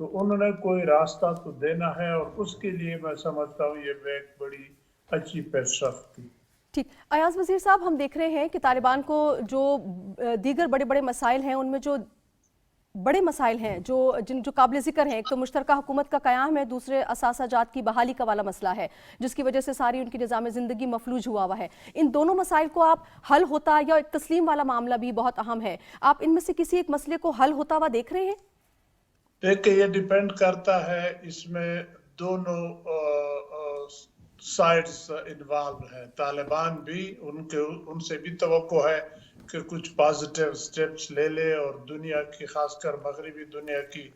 تو انہوں نے کوئی راستہ تو دینا ہے، اور اس کے لیے میں سمجھتا ہوں یہ ایک بڑی اچھی پیش رفت تھی۔ ٹھیک، ایاز وزیر صاحب، ہم دیکھ رہے ہیں کہ طالبان کو جو دیگر بڑے بڑے مسائل ہیں، ان میں جو بڑے مسائل ہیں جو قابل ذکر ہیں، ایک تو مشترکہ حکومت کا قیام ہے، دوسرے اثاثہ جات کی بحالی کا والا مسئلہ ہے جس کی وجہ سے ساری ان کی نظام زندگی مفلوج ہوا ہے۔ ان دونوں مسائل کو آپ حل ہوتا، یا ایک تسلیم والا معاملہ بھی بہت اہم ہے، آپ ان میں سے کسی ایک مسئلے کو حل ہوتا ہوا دیکھ رہے ہیں؟ دیکھیں، یہ ڈیپینڈ کرتا ہے، اس میں دونوں سائڈز انوالو ہیں۔ طالبان بھی ان سے بھی توقع ہے کہ کچھ پازیٹیو سٹیپس لے لے، اور دنیا کی، خاص کر مغربی دنیا کی،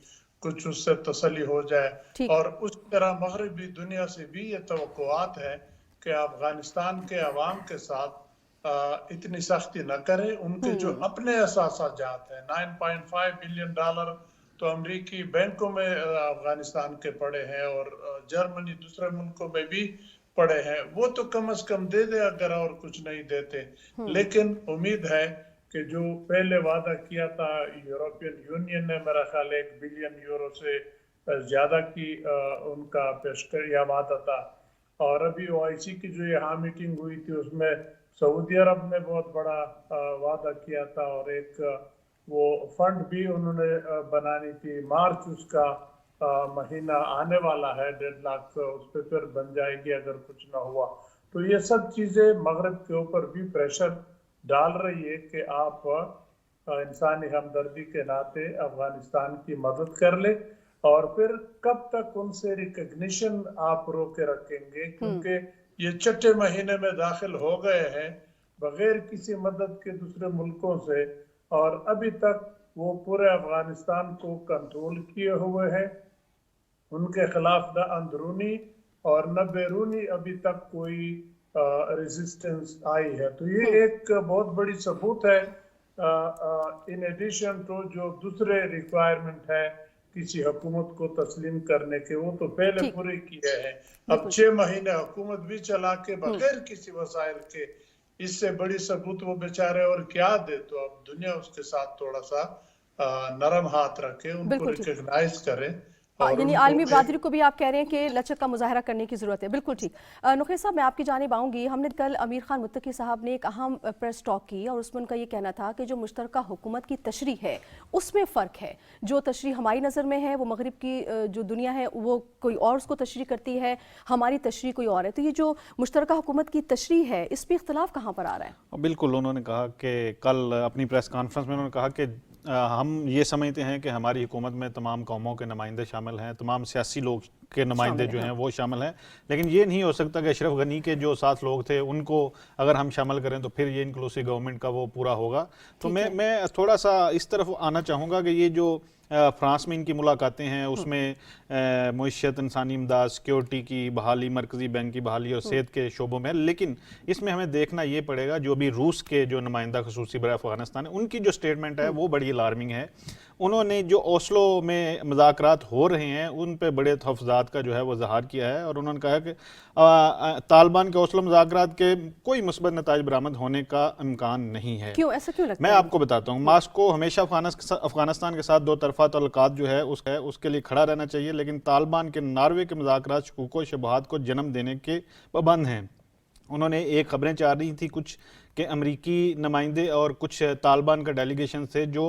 کچھ اس سے تسلی ہو جائے۔ ٹھیک، اور اس طرح مغربی دنیا سے بھی یہ توقعات ہے کہ افغانستان کے عوام کے ساتھ اتنی سختی نہ کرے۔ ان کے جو اپنے اثاثہ جات ہیں، $9.5 بلین تو امریکی بینکوں میں افغانستان کے پڑے ہیں، اور جرمنی دوسرے ملکوں میں بھی پڑے ہیں، وہ تو کم از کم دے دے اگر اور کچھ نہیں دیتے۔ لیکن امید ہے کہ جو پہلے وعدہ کیا تھا یورپین یونین نے، میرا خیال €1 بلین سے زیادہ کی ان کا پیشکش یا وعدہ تھا، اور ابھی OIC کی جو یہاں میٹنگ ہوئی تھی اس میں سعودی عرب نے بہت بڑا وعدہ کیا تھا، اور ایک وہ فنڈ بھی انہوں نے بنانی تھی۔ مارچ اس کا مہینہ آنے والا ہے، 1.5 لاکھ اس پہ پھر بن جائے گی اگر کچھ نہ ہوا۔ تو یہ سب چیزیں مغرب کے اوپر بھی پریشر ڈال رہی ہے کہ آپ انسانی ہمدردی کے ناطے افغانستان کی مدد کر لیں، اور پھر کب تک ان سے ریکگنیشن آپ رو کے رکھیں گے، کیونکہ یہ چھٹے مہینے میں داخل ہو گئے ہیں بغیر کسی مدد کے دوسرے ملکوں سے، اور ابھی تک وہ پورے افغانستان کو کنٹرول کیے ہوئے ہیں۔ ان کے خلاف نہ اندرونی اور نہ بیرونی ابھی تک کوئی ریزسٹنس آئی ہے۔ تو یہ ایک بہت بڑی ثبوت ہے، ان ایڈیشن تو جو دوسرے ریکوائرمنٹ ہے کسی حکومت کو تسلیم کرنے کے، وہ تو پہلے پورے کیے ہیں۔ اب 6 مہینے حکومت بھی چلا کے بغیر کسی وسائل کے، اس سے بڑی ثبوت وہ بیچارے اور کیا دے۔ تو اب دنیا اس کے ساتھ تھوڑا سا نرم ہاتھ رکھے، ان کو ریکگنائز کرے، یعنی عالمی برادری کو بھی آپ کہہ رہے ہیں کہ لچک کا مظاہرہ کرنے کی ضرورت ہے۔ بالکل ٹھیک۔ نقیب صاحب، میں آپ کی جانب آؤں گی۔ ہم نے کل امیر خان متقی صاحب نے ایک اہم پریس ٹاک کی، اور اس میں ان کا یہ کہنا تھا کہ جو مشترکہ حکومت کی تشریح ہے اس میں فرق ہے۔ جو تشریح ہماری نظر میں ہے، وہ مغرب کی جو دنیا ہے وہ کوئی اور اس کو تشریح کرتی ہے، ہماری تشریح کوئی اور ہے۔ تو یہ جو مشترکہ حکومت کی تشریح ہے، اس پہ اختلاف کہاں پر آ رہا ہے؟ بالکل، انہوں نے کہا کہ کل اپنی پریس کانفرنس میں انہوں نے کہا کہ ہم یہ سمجھتے ہیں کہ ہماری حکومت میں تمام قوموں کے نمائندے شامل ہیں، تمام سیاسی لوگ کے نمائندے جو ہیں وہ شامل ہیں، لیکن یہ نہیں ہو سکتا کہ اشرف غنی کے جو 7 لوگ تھے ان کو اگر ہم شامل کریں تو پھر یہ انکلوسیو گورنمنٹ کا وہ پورا ہوگا۔ تو میں تھوڑا سا اس طرف آنا چاہوں گا کہ یہ جو فرانس میں ان کی ملاقاتیں ہیں، اس میں معیشت، انسانی امداد، سیکیورٹی کی بحالی، مرکزی بینک کی بحالی اور صحت کے شعبوں میں، لیکن اس میں ہمیں دیکھنا یہ پڑے گا جو بھی روس کے جو نمائندہ خصوصی برائے افغانستان ہے، ان کی جو سٹیٹمنٹ ہے وہ بڑی الارمنگ ہے۔ انہوں نے جو اوسلو میں مذاکرات ہو رہے ہیں ان پہ بڑے تحفظات کا جو ہے وہ اظہار کیا ہے، اور انہوں نے کہا ہے کہ طالبان کے اوسلو مذاکرات کے کوئی مثبت نتائج برآمد ہونے کا امکان نہیں ہے۔ کیوں ایسا کیوں لگتا ہے؟ میں آپ کو بتاتا ہوں، ماسکو ہمیشہ افغانستان کے ساتھ 2 طرفہ تعلقات جو ہے اس کے لیے کھڑا رہنا چاہیے، لیکن طالبان کے ناروے کے مذاکرات شکوک و شبہات کو جنم دینے کے پابند ہیں۔ انہوں نے ایک خبریں چل رہی تھی کچھ کہ امریکی نمائندے اور کچھ طالبان کا ڈیلیگیشن تھے جو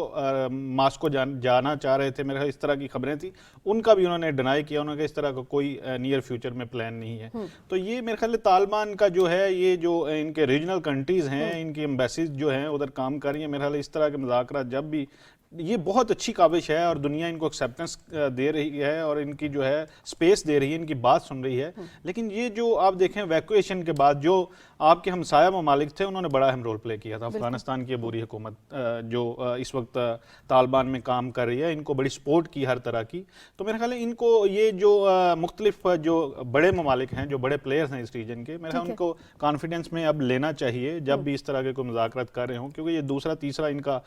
ماسکو جانا چاہ رہے تھے، میرے اس طرح کی خبریں تھیں، ان کا بھی انہوں نے ڈینائی کیا، انہوں نے کہا اس طرح کا کوئی نیئر فیوچر میں پلان نہیں ہے۔ تو یہ میرے خیال طالبان کا جو ہے، یہ جو ان کے ریجنل کنٹریز ہیں، ان کی ایمبیسیز جو ہیں ادھر کام کر رہی ہیں، میرے خیال اس طرح کے مذاکرات جب بھی، یہ بہت اچھی کاوش ہے اور دنیا ان کو ایکسیپٹنس دے رہی ہے اور ان کی جو ہے سپیس دے رہی ہے، ان کی بات سن رہی ہے، لیکن یہ جو آپ دیکھیں ویکویشن کے بعد جو آپ کے ہمسایہ ممالک تھے انہوں نے بڑا اہم رول پلے کیا تھا۔ افغانستان کی عبوری حکومت جو اس وقت طالبان میں کام کر رہی ہے، ان کو بڑی سپورٹ کی ہر طرح کی۔ تو میرے خیال ہے ان کو یہ جو مختلف جو بڑے ممالک ہیں، جو بڑے پلیئرز ہیں اس ریجن کے، میرے خیال ان کو کانفیڈنس میں اب لینا چاہیے جب بھی اس طرح کے کوئی مذاکرات کر رہے ہوں، کیونکہ یہ دوسرا تیسرا ان کا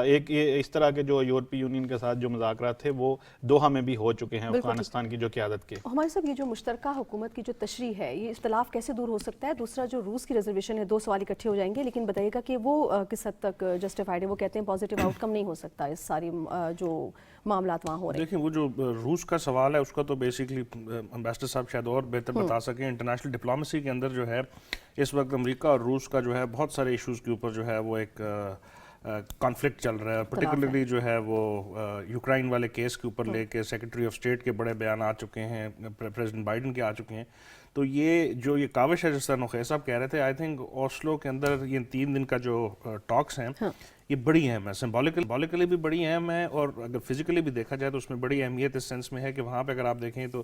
ایک اس اس طرح کے جو یورپی یونین کے ساتھ جو مذاکرات تھے وہ دوحہ میں بھی ہو چکے ہیں افغانستان کی جو قیادت کے. ہمارے صاحب یہ جو مشترکہ حکومت کی جو تشریح ہے یہ اختلاف کیسے دور ہو سکتا ہے؟ دوسرا جو روس کی ریزرویشن ہے، 2 سوال اکٹھے ہو جائیں گے، لیکن بتائیے گا کہ وہ کس حد تک جسٹیفائڈ ہے؟ وہ کہتے ہیں پازیٹیو آؤٹ کم نہیں ہو سکتا اس ساری جو معاملات وہاں ہو رہے ہیں. دیکھیں وہ جو روس کا سوال ہے اس کا تو بیسکلی امبیسڈر صاحب شاید اور بہتر بتا سکیں. انٹرنیشنل ڈپلومیسی کے اندر جو ہے اس وقت امریکہ اور روس کا جو ہے بہت سارے ایشوز کے اوپر جو ہے وہ ایک کانفلکٹ چل رہا ہے. پرٹیکولرلی جو ہے وہ یوکرائن والے کیس کے اوپر لے کے سیکرٹری آف اسٹیٹ کے بڑے بیان آ چکے ہیں، پریزیڈنٹ بائیڈن کے آ چکے ہیں. تو یہ کاوش ہے جس طرح نقیہ صاحب کہہ رہے تھے، آئی تھنک اوسلو کے اندر یہ 3 دن کا جو ٹاکس ہیں یہ بڑی اہم ہے. سمبولیکلی بھی بڑی اہم ہے، اور اگر فزیکلی بھی دیکھا جائے تو اس میں بڑی اہمیت اس سینس میں ہے کہ وہاں پہ اگر آپ دیکھیں تو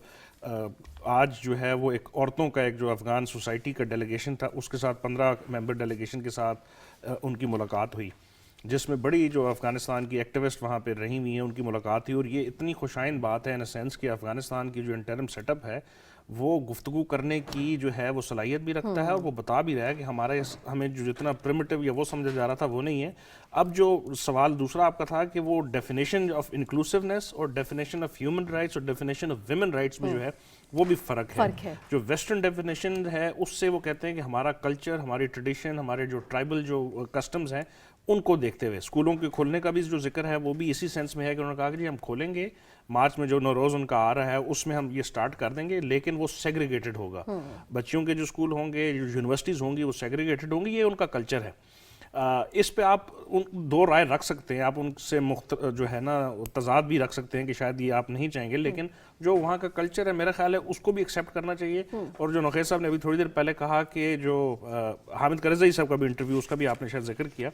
آج جو ہے وہ ایک عورتوں کا ایک جو افغان سوسائٹی کا ڈیلیگیشن تھا اس کے ساتھ 15 ممبر ڈیلیگیشن کے ساتھ ان کی ملاقات ہوئی، جس میں بڑی جو افغانستان کی ایکٹیوسٹ وہاں پہ رہی ہوئی ہیں ان کی ملاقات ہوئی. اور یہ اتنی خوشائن بات ہے ان سینس کہ افغانستان کی جو انٹرم سیٹ اپ ہے وہ گفتگو کرنے کی جو ہے وہ صلاحیت بھی رکھتا ہے، اور وہ بتا بھی رہا ہے کہ ہمیں جو جتنا پریمیٹیو یا وہ سمجھا جا رہا تھا وہ نہیں ہے. اب جو سوال دوسرا آپ کا تھا کہ وہ ڈیفینیشن آف انکلوسیونیس اور ڈیفینیشن آف ہیومن رائٹس اور ڈیفینیشن آف ویمن رائٹس میں جو ہے وہ بھی فرق ہے. جو ویسٹرن ڈیفینیشن ہے اس سے وہ کہتے ہیں کہ ہمارا کلچر، ہماری ٹریڈیشن، ہمارے جو ٹرائبل جو کسٹمز ہیں ان کو دیکھتے ہوئے اسکولوں کے کھولنے کا بھی جو ذکر ہے وہ بھی اسی سینس میں ہے کہ انہوں نے کہا کہ جی ہم کھولیں گے، مارچ میں جو نوروز ان کا آ رہا ہے اس میں ہم یہ سٹارٹ کر دیں گے، لیکن وہ سیگریگیٹڈ ہوگا. بچیوں کے جو اسکول ہوں گے، جو یونیورسٹیز ہوں گی وہ سیگریگیٹڈ ہوں گی. یہ ان کا کلچر ہے. اس پہ آپ 2 رائے رکھ سکتے ہیں، آپ ان سے جو ہے نا تضاد بھی رکھ سکتے ہیں کہ شاید یہ آپ نہیں چاہیں گے، لیکن جو وہاں کا کلچر ہے میرا خیال ہے اس کو بھی ایکسیپٹ کرنا چاہیے. اور جو نقیہ صاحب نے ابھی تھوڑی دیر پہلے کہا کہ جو حامد کرزئی صاحب کا بھی انٹرویو اس کا بھی آپ نے شاید ذکر کیا،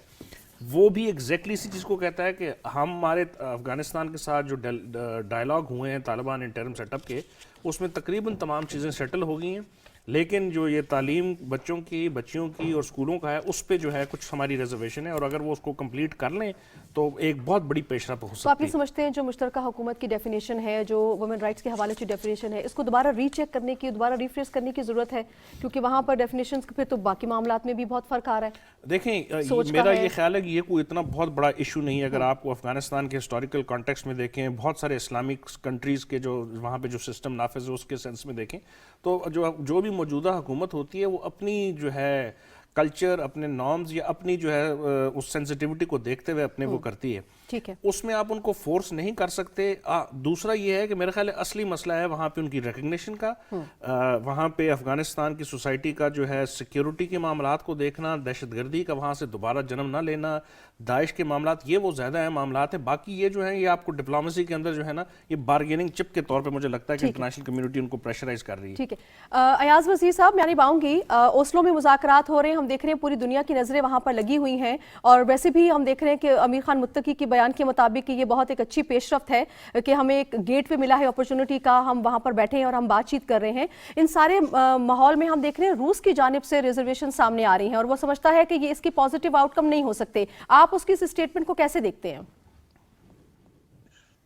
وہ بھی ایگزیکٹلی اسی چیز کو کہتا ہے کہ ہمارے افغانستان کے ساتھ جو ڈائلاگ ہوئے ہیں طالبان انٹرم سیٹ اپ کے، اس میں تقریباً تمام چیزیں سیٹل ہو گئی ہیں، لیکن جو یہ تعلیم بچیوں کی اور اسکولوں کا ہے اس پہ جو ہے کچھ ہماری ریزرویشن ہے، اور اگر وہ اس کو کمپلیٹ کر لیں تو ایک بہت بڑی پیش رفت ہو سکتی ہے. تو آپ یہ سمجھتے ہیں جو مشترکہ حکومت کی ڈیفینیشن ہے، جو وومن رائٹس کے حوالے سے ڈیفینیشن ہے، اس کو دوبارہ ری چیک کرنے کی، دوبارہ ریفریش کرنے کی ضرورت ہے؟ کیونکہ وہاں پر ڈیفینیشنز پھر تو باقی معاملات میں بھی بہت فرق آ رہا ہے. دیکھیں میرا یہ خیال ہے کہ یہ کوئی اتنا بہت بڑا ایشو نہیں ہے. اگر آپ کو افغانستان کے ہسٹوریکل کانٹیکسٹ میں دیکھیں، بہت سارے اسلامک کنٹریز کے جو وہاں پہ جو سسٹم نافذ ہے اس کے سینس میں دیکھیں تو جو بھی موجودہ حکومت ہوتی ہے وہ اپنی جو ہے کلچر، اپنے نارمز یا اپنی جو ہے اس سینسٹیوٹی کو دیکھتے ہوئے اپنے وہ کرتی ہے. ٹھیک ہے، اس میں آپ ان کو فورس نہیں کر سکتے. دوسرا یہ ہے کہ میرا خیال ہے اصلی مسئلہ ہے وہاں پہ ان کی ریکگنیشن کا، وہاں پہ افغانستان کی سوسائٹی کا جو ہے سیکیورٹی کے معاملات کو دیکھنا، دہشت گردی کا وہاں سے دوبارہ جنم نہ لینا، داعش کے معاملات، یہ وہ زیادہ اہم معاملات ہیں. باقی یہ جو ہیں یہ آپ کو ڈپلومیسی کے اندر جو ہے نا یہ بارگیننگ چپ کے طور پہ مجھے لگتا ہے کہ انٹرنیشنل کمیونٹی ان کو پریشرائز کر رہی ہے. ٹھیک ہے. ایاز وزیر صاحب، میں نہیں آؤں گی. اوسلو میں مذاکرات ہو رہے ہیں، ہم دیکھ رہے ہیں پوری دنیا کی نظریں وہاں پر لگی ہوئی ہیں، اور ویسے بھی ہم دیکھ رہے ہیں کہ امیر خان متقی کے بیان کے مطابق یہ بہت ایک اچھی پیش رفت ہے کہ ہمیں ایک گیٹ پہ ملا ہے اپرچونٹی کا، ہم وہاں پر بیٹھے ہیں اور ہم بات چیت کر رہے ہیں. ان سارے ماحول میں ہم دیکھ رہے ہیں روس کی جانب سے ریزرویشن سامنے آ رہی ہیں، اور وہ سمجھتا ہے کہ یہ اس کی پازیٹیو آؤٹ کم نہیں ہو سکتے. آپ اس کی اس اسٹیٹمنٹ کو کیسے دیکھتے ہیں؟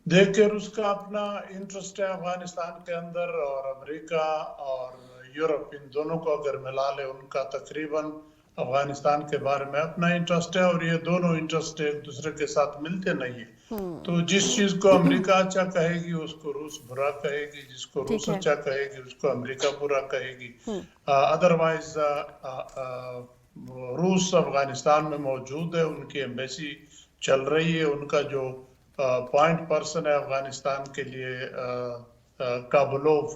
دیکھیں روس کا اپنا انٹرسٹ ہے افغانستان کے اندر، اور امریکہ اور یورپ ان دونوں کو اگر ملا لے ان کا تقریباً افغانستان کے بارے میں اپنا انٹرسٹ ہے، اور یہ دونوں انٹرسٹ ایک دوسرے کے ساتھ ملتے نہیں ہیں. تو جس چیز کو امریکہ اچھا کہے گی اس کو روس برا کہے گی، جس کو روس اچھا کہے گی اس کو امریکہ برا کہے گی. ادروائز روس افغانستان میں موجود ہے، ان کی ایمبیسی چل رہی ہے، ان کا جو پوائنٹ پرسن ہے افغانستان کے لیے کابلوف،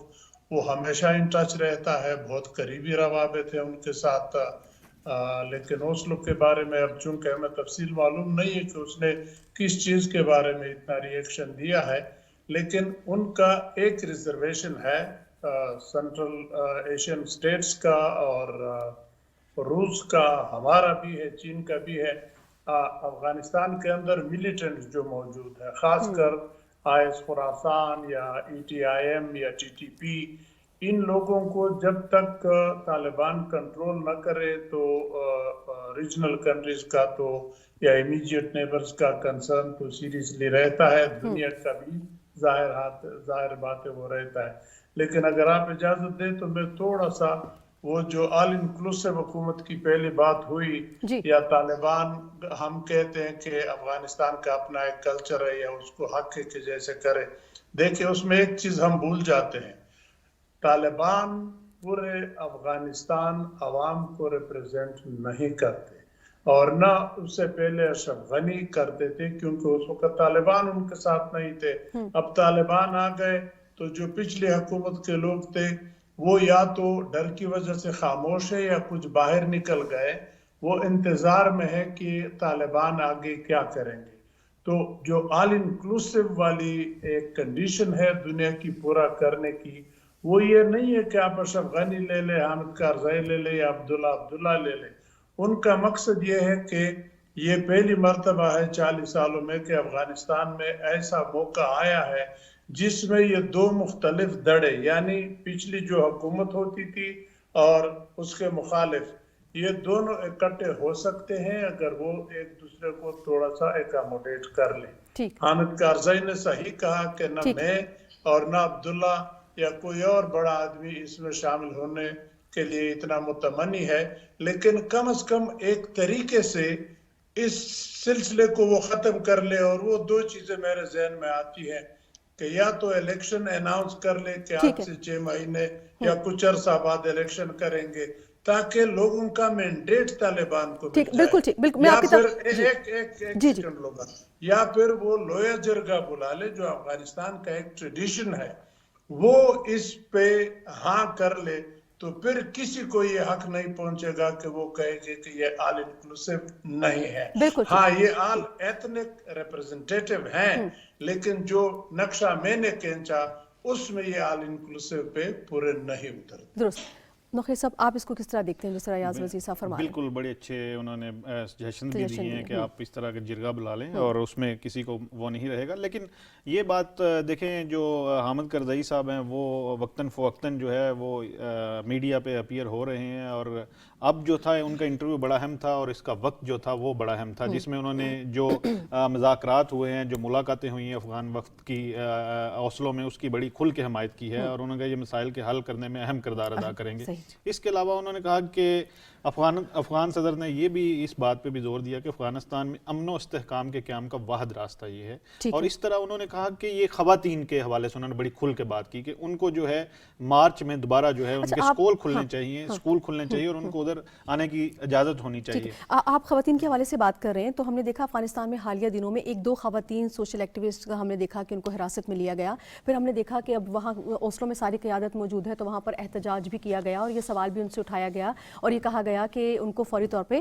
وہ ہمیشہ ان ٹچ رہتا ہے، بہت قریبی روابط ہیں ان کے ساتھ. لیکن اوسلو کے بارے میں اب چونکہ ہمیں تفصیل معلوم نہیں ہے کہ اس نے کس چیز کے بارے میں اتنا ری ایکشن دیا ہے، لیکن ان کا ایک ریزرویشن ہے سینٹرل ایشین سٹیٹس کا، اور روس کا، ہمارا بھی ہے، چین کا بھی ہے. افغانستان کے اندر ملیٹنٹ جو موجود ہے، خاص کر آئیس خراسان یا ای ٹی آئی ایم یا ٹی ٹی پی، ان لوگوں کو جب تک طالبان کنٹرول نہ کرے تو ریجنل کنٹریز کا تو یا امیجیٹ نیبرز کا کنسرن تو سیریسلی رہتا ہے، دنیا کا بھی ظاہر بات ہے وہ رہتا ہے. لیکن اگر آپ اجازت دیں تو میں تھوڑا سا وہ جو آل انکلوسیو حکومت کی پہلی بات ہوئی جی یا طالبان، ہم کہتے ہیں کہ افغانستان کا اپنا ایک کلچر ہے یا اس کو حق ہے کہ جیسے کرے. دیکھیں اس میں ایک چیز ہم بھول جاتے ہیں، طالبان پورے افغانستان عوام کو ریپرزینٹ نہیں کرتے، اور نہ اس سے پہلے اشرف غنی کرتے تھے، کیونکہ اس وقت طالبان ان کے ساتھ نہیں تھے. اب طالبان آ گئے تو جو پچھلی حکومت کے لوگ تھے وہ یا تو ڈر کی وجہ سے خاموش ہے یا کچھ باہر نکل گئے، وہ انتظار میں ہے کہ طالبان آگے کیا کریں گے. تو جو آل انکلوسیو والی ایک کنڈیشن ہے دنیا کی پورا کرنے کی، وہ یہ نہیں ہے کہ آپ اشرف غنی لے لیں، حامد کارزائی لے لیں یا عبداللہ لے لیں. ان کا مقصد یہ ہے کہ یہ پہلی مرتبہ ہے 40 سالوں میں کہ افغانستان میں ایسا موقع آیا ہے جس میں یہ دو مختلف دڑے، یعنی پچھلی جو حکومت ہوتی تھی اور اس کے مخالف، یہ دونوں اکٹھے ہو سکتے ہیں اگر وہ ایک دوسرے کو تھوڑا سا ایکاموڈیٹ کر لیں. ٹھیک حامد کارزائی نے صحیح کہا کہ نہ میں اور نہ عبداللہ یا کوئی اور بڑا آدمی اس میں شامل ہونے کے لیے اتنا متمنی ہے، لیکن کم از کم ایک طریقے سے اس سلسلے کو وہ ختم کر لے. اور وہ دو چیزیں میرے ذہن میں آتی ہیں کہ یا تو الیکشن اناؤنس کر لے کہ آج سے 6 مہینے یا کچھ عرصہ بعد الیکشن کریں گے تاکہ لوگوں کا مینڈیٹ طالبان کو مل جائے. بالکل ٹھیک، بالکل میں یا آپ کی پھر طرف ایک سیکنڈ لوگا، یا پھر وہ لویا جرگہ بلا لے جو افغانستان کا ایک ٹریڈیشن ہے، وہ اس پہ ہاں کر لے تو پھر کسی کو یہ حق نہیں پہنچے گا کہ وہ کہے گے کہ یہ آل انکلوسیو نہیں ہے. ہاں یہ آل ایتھنک ریپرزنٹیٹیو ہیں، لیکن جو نقشہ میں نے کھینچا اس میں یہ آل انکلوسیو پہ پورے نہیں اترتے. درست. نقی صاحب آپ اس کو کس طرح دیکھتے ہیں جس طرح ایاز وزیر صاحب فرما رہے ہیں؟ بالکل بڑے اچھے انہوں نے سجیشن بھی دیے ہیں کہ آپ اس طرح کا جرگہ بلا لیں اور اس میں کسی کو وہ نہیں رہے گا. لیکن یہ بات دیکھیں جو حامد کرزائی صاحب ہیں وہ وقتاً فوقتاً جو ہے وہ میڈیا پہ اپیئر ہو رہے ہیں، اور اب جو تھا ان کا انٹرویو بڑا اہم تھا اور اس کا وقت جو تھا وہ بڑا اہم تھا، جس میں انہوں نے جو مذاکرات ہوئے ہیں، جو ملاقاتیں ہوئی ہیں افغان وفد کی اوسلو میں، اس کی بڑی کھل کے حمایت کی ہے اور انہوں نے کہا یہ مسائل کے حل کرنے میں اہم کردار ادا کریں گے. اس کے علاوہ انہوں نے کہا کہ افغان صدر نے یہ بھی اس بات پہ بھی زور دیا کہ افغانستان میں امن و استحکام کے قیام کا واحد راستہ یہ ہے. اور اس طرح انہوں نے کہا کہ یہ خواتین کے حوالے سے انہوں نے بڑی کھل کے بات کی کہ ان کو جو ہے مارچ میں دوبارہ جو ہے ان کے اسکول کھلنے چاہیے اور ان کو ادھر آنے کی اجازت ہونی چاہیے. آپ خواتین کے حوالے سے بات کر رہے ہیں تو ہم نے دیکھا افغانستان میں حالیہ دنوں میں 1-2 خواتین سوشل ایکٹیوسٹ کا ہم نے دیکھا کہ ان کو حراست میں لیا گیا. پھر ہم نے دیکھا کہ اب وہاں اوسلو میں ساری قیادت موجود ہے تو وہاں پر احتجاج بھی کیا گیا اور یہ سوال بھی ان سے اٹھایا گیا اور یہ کہا گیا کہ ان کو فوری طور پہ